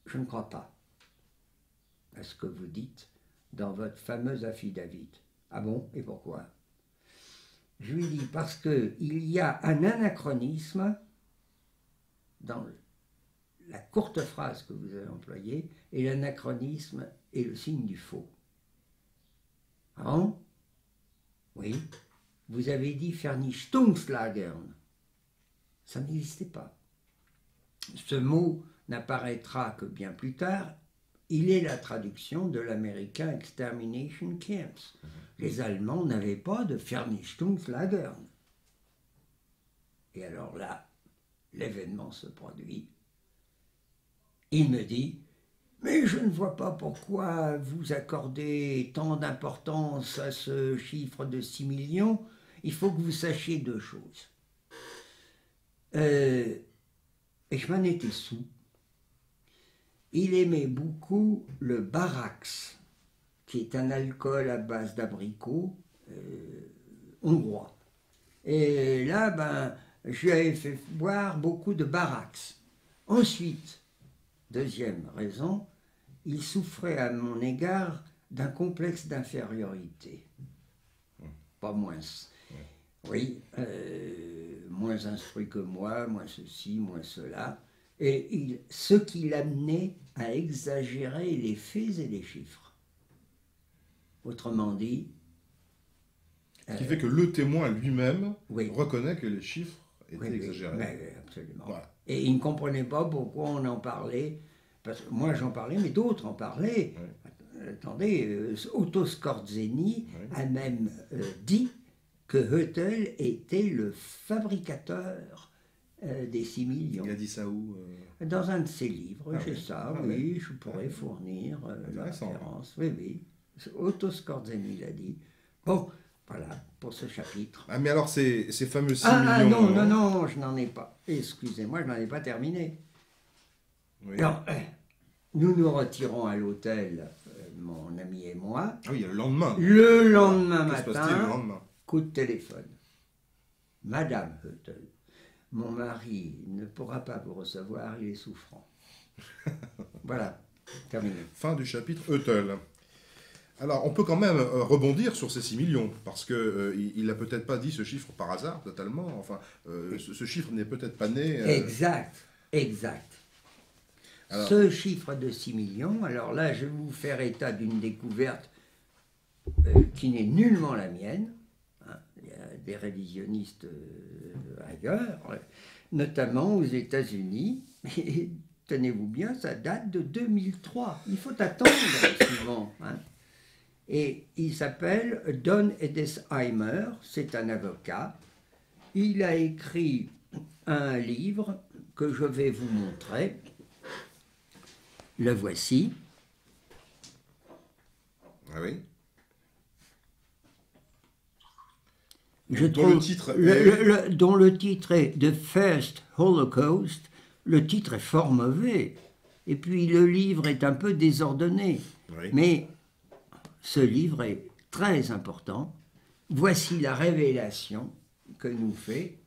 je ne crois pas à ce que vous dites dans votre fameux affidavit. Ah bon? Et pourquoi? Je lui dis parce qu'il y a un anachronisme dans la courte phrase que vous avez employée, et l'anachronisme est le signe du faux. Ah bon? Oui. Vous avez dit Vernichtungslagern. Ça n'existait pas. Ce mot n'apparaîtra que bien plus tard. Il est la traduction de l'américain Extermination Camps. Les Allemands n'avaient pas de Vernichtungslagern. Et alors là, l'événement se produit. Il me dit, mais je ne vois pas pourquoi vous accordez tant d'importance à ce chiffre de 6 millions. Il faut que vous sachiez 2 choses. Eichmann était soûl. Il aimait beaucoup le Barax, qui est un alcool à base d'abricot hongrois. Et là, ben, je lui avais fait boire beaucoup de Barax. Ensuite, deuxième raison, il souffrait à mon égard d'un complexe d'infériorité. Pas moins. Oui, moins instruit que moi, moins ceci, moins cela. Et ce qui l'amenait à exagérer les faits et les chiffres. Autrement dit... Ce qui fait que le témoin lui-même reconnaît que les chiffres étaient exagérés. Oui, absolument. Voilà. Et il ne comprenait pas pourquoi on en parlait parce que moi j'en parlais, mais d'autres en parlaient. Attendez, Otto Skorzeny a même dit que Huttel était le fabricateur des 6 millions. Il a dit ça où Dans un de ses livres, j'ai oui. ça, Ah oui, oui. je pourrais fournir la Intéressant. référence. Oui, oui. Otto Skorzeny l'a dit. Bon, voilà, pour ce chapitre. Ah, mais alors, ces fameux 6 Ah millions... non, non, non, je n'en ai pas. Excusez-moi, je n'en ai pas terminé. Oui. Alors, nous nous retirons à l'hôtel, mon ami et moi. Ah oui, il y a le lendemain. Le lendemain Que se passe-t-il le matin, lendemain? coup de téléphone. Madame Huttel, mon mari ne pourra pas vous recevoir, il est souffrant. Voilà, terminé. Fin du chapitre Huttel. Alors, on peut quand même rebondir sur ces 6 millions, parce que il n'a peut-être pas dit ce chiffre par hasard, totalement. Enfin, ce chiffre n'est peut-être pas né... Exact, exact. Alors- Ce chiffre de 6 millions, alors là, je vais vous faire état d'une découverte qui n'est nullement la mienne. Hein. Il y a des révisionnistes ailleurs, notamment aux États-Unis. Et tenez-vous bien, ça date de 2003. Il faut attendre souvent. Hein. Et il s'appelle Don Edesheimer, c'est un avocat. Il a écrit un livre que je vais vous montrer. Le voici. Ah oui. Je Dont trouve le titre est- dont le titre est The First Holocaust. Le titre est fort mauvais. Et puis le livre est un peu désordonné. Oui. Mais ce livre est très important. Voici la révélation que nous fait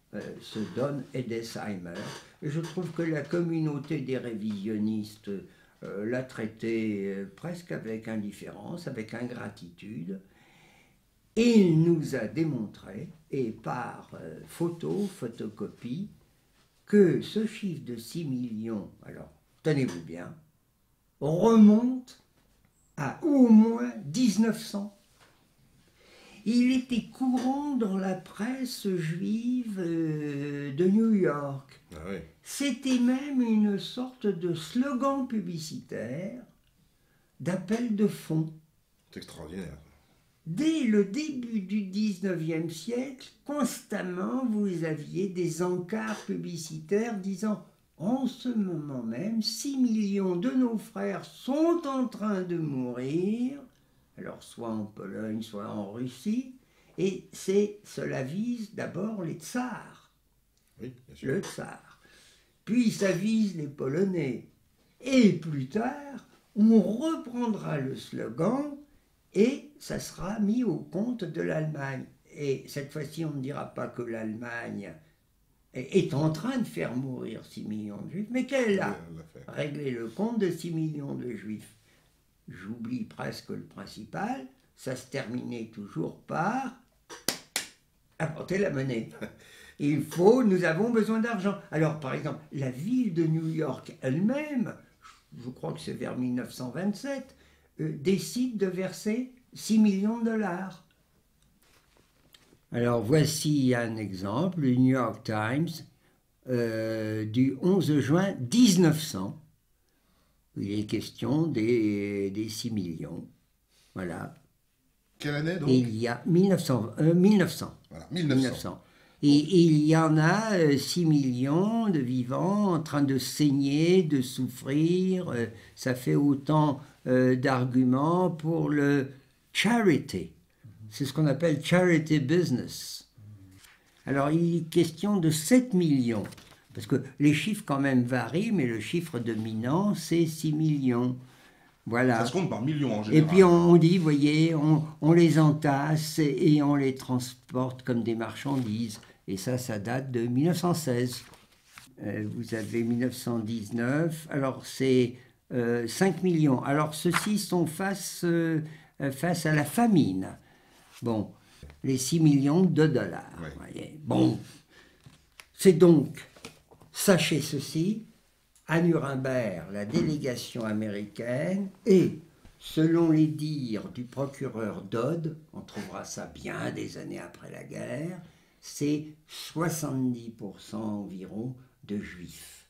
ce Don Edesheimer. Et je trouve que la communauté des révisionnistes l'a traité presque avec indifférence, avec ingratitude. Et il nous a démontré, et par photocopie, que ce chiffre de 6 millions, alors tenez-vous bien, remonte à au moins 1900. Il était courant dans la presse juive de New York. Ah oui. C'était même une sorte de slogan publicitaire, d'appel de fonds. C'est extraordinaire. Dès le début du 19e siècle, constamment, vous aviez des encarts publicitaires disant « En ce moment même, 6 millions de nos frères sont en train de mourir », alors soit en Pologne, soit en Russie, et cela vise d'abord les tsars, Oui, bien sûr. le tsar. Puis ça vise les Polonais. Et plus tard, on reprendra le slogan et ça sera mis au compte de l'Allemagne. Et cette fois-ci, on ne dira pas que l'Allemagne est en train de faire mourir 6 millions de juifs, mais qu'elle a Elle l'a fait. réglé le compte de 6 millions de juifs. J'oublie presque le principal, ça se terminait toujours par apporter la monnaie. Nous avons besoin d'argent. Alors, par exemple, la ville de New York elle-même, je crois que c'est vers 1927, décide de verser 6 millions de dollars. Alors, voici un exemple, le New York Times, du 11 juin 1900. Il est question des 6 millions. Voilà. Quelle année donc? Et il y a 1900. Voilà, 1900. 1900. Et il y en a 6 millions de vivants en train de saigner, de souffrir. Ça fait autant d'arguments pour le charity. C'est ce qu'on appelle charity business. Alors, il est question de 7 millions. Parce que les chiffres quand même varient, mais le chiffre dominant, c'est 6 millions. Voilà. Ça se compte par millions en Et général. puis on dit, voyez, on les entasse et on les transporte comme des marchandises. Et ça date de 1916. Vous avez 1919, alors c'est 5 millions. Alors ceux-ci sont face à la famine. Bon, les 6 millions de dollars. Ouais. Voyez. Bon, c'est donc, sachez ceci, à Nuremberg, la délégation américaine et, selon les dires du procureur Dodd, on trouvera ça bien des années après la guerre, c'est 70% environ de juifs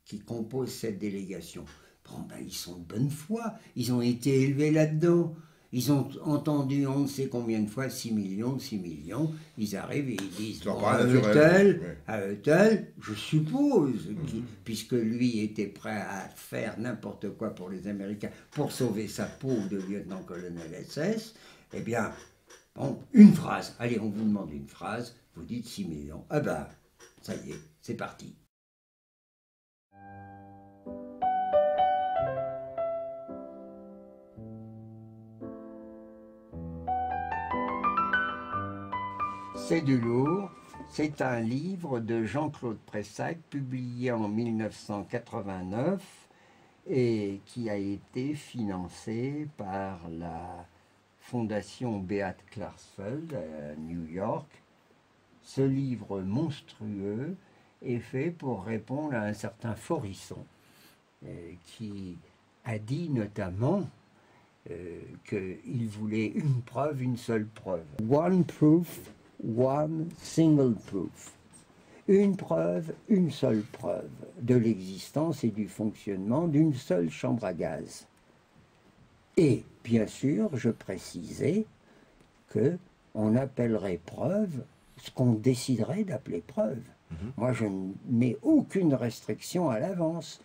qui composent cette délégation. Bon, ben, ils sont de bonne foi, ils ont été élevés là-dedans. Ils ont entendu on ne sait combien de fois 6 millions, 6 millions. Ils arrivent et ils disent Ça leur bon, paraît naturel. à Eutel, je suppose, puisque lui était prêt à faire n'importe quoi pour les Américains pour sauver sa peau de lieutenant-colonel SS, eh bien, bon, une phrase. Allez, on vous demande une phrase, vous dites 6 millions. Ah ben, ça y est, c'est parti. C'est du lourd. C'est un livre de Jean-Claude Pressac, publié en 1989 et qui a été financé par la Fondation Beat Klarsfeld à New York. Ce livre monstrueux est fait pour répondre à un certain Forisson qui a dit notamment qu'il voulait une preuve, une seule preuve. One proof, one single proof. Une preuve, une seule preuve de l'existence et du fonctionnement d'une seule chambre à gaz. Et, bien sûr, je précisais qu'on appellerait preuve ce qu'on déciderait d'appeler preuve. Moi, je ne mets aucune restriction à l'avance.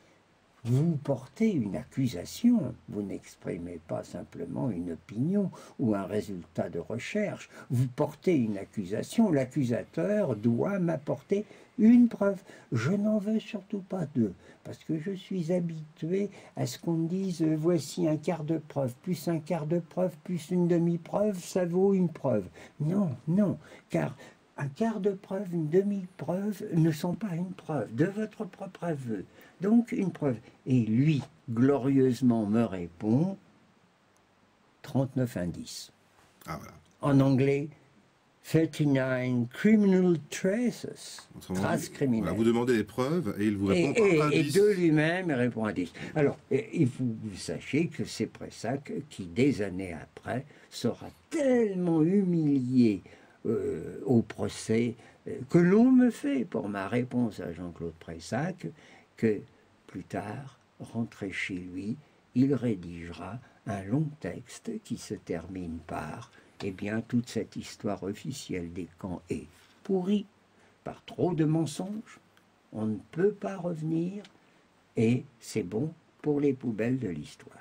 Vous portez une accusation, vous n'exprimez pas simplement une opinion ou un résultat de recherche. Vous portez une accusation, l'accusateur doit m'apporter une preuve. Je n'en veux surtout pas deux, parce que je suis habitué à ce qu'on me dise voici un quart de preuve, plus un quart de preuve, plus une demi-preuve, ça vaut une preuve. Non, non, car un quart de preuve, une demi-preuve ne sont pas une preuve, de votre propre aveu. Donc une preuve. Et lui, glorieusement, me répond 39 indices. Ah, voilà. En anglais, 39 criminal traces. Traces criminelles. Voilà, vous demandez les preuves et il vous répond par indice. Et de lui-même, il répond indice. Alors, il faut que vous sachiez que c'est Pressac qui, des années après, sera tellement humilié au procès que l'on me fait pour ma réponse à Jean-Claude Pressac, que plus tard, rentré chez lui, il rédigera un long texte qui se termine par « Eh bien, toute cette histoire officielle des camps est pourrie par trop de mensonges, on ne peut pas revenir, et c'est bon pour les poubelles de l'histoire. »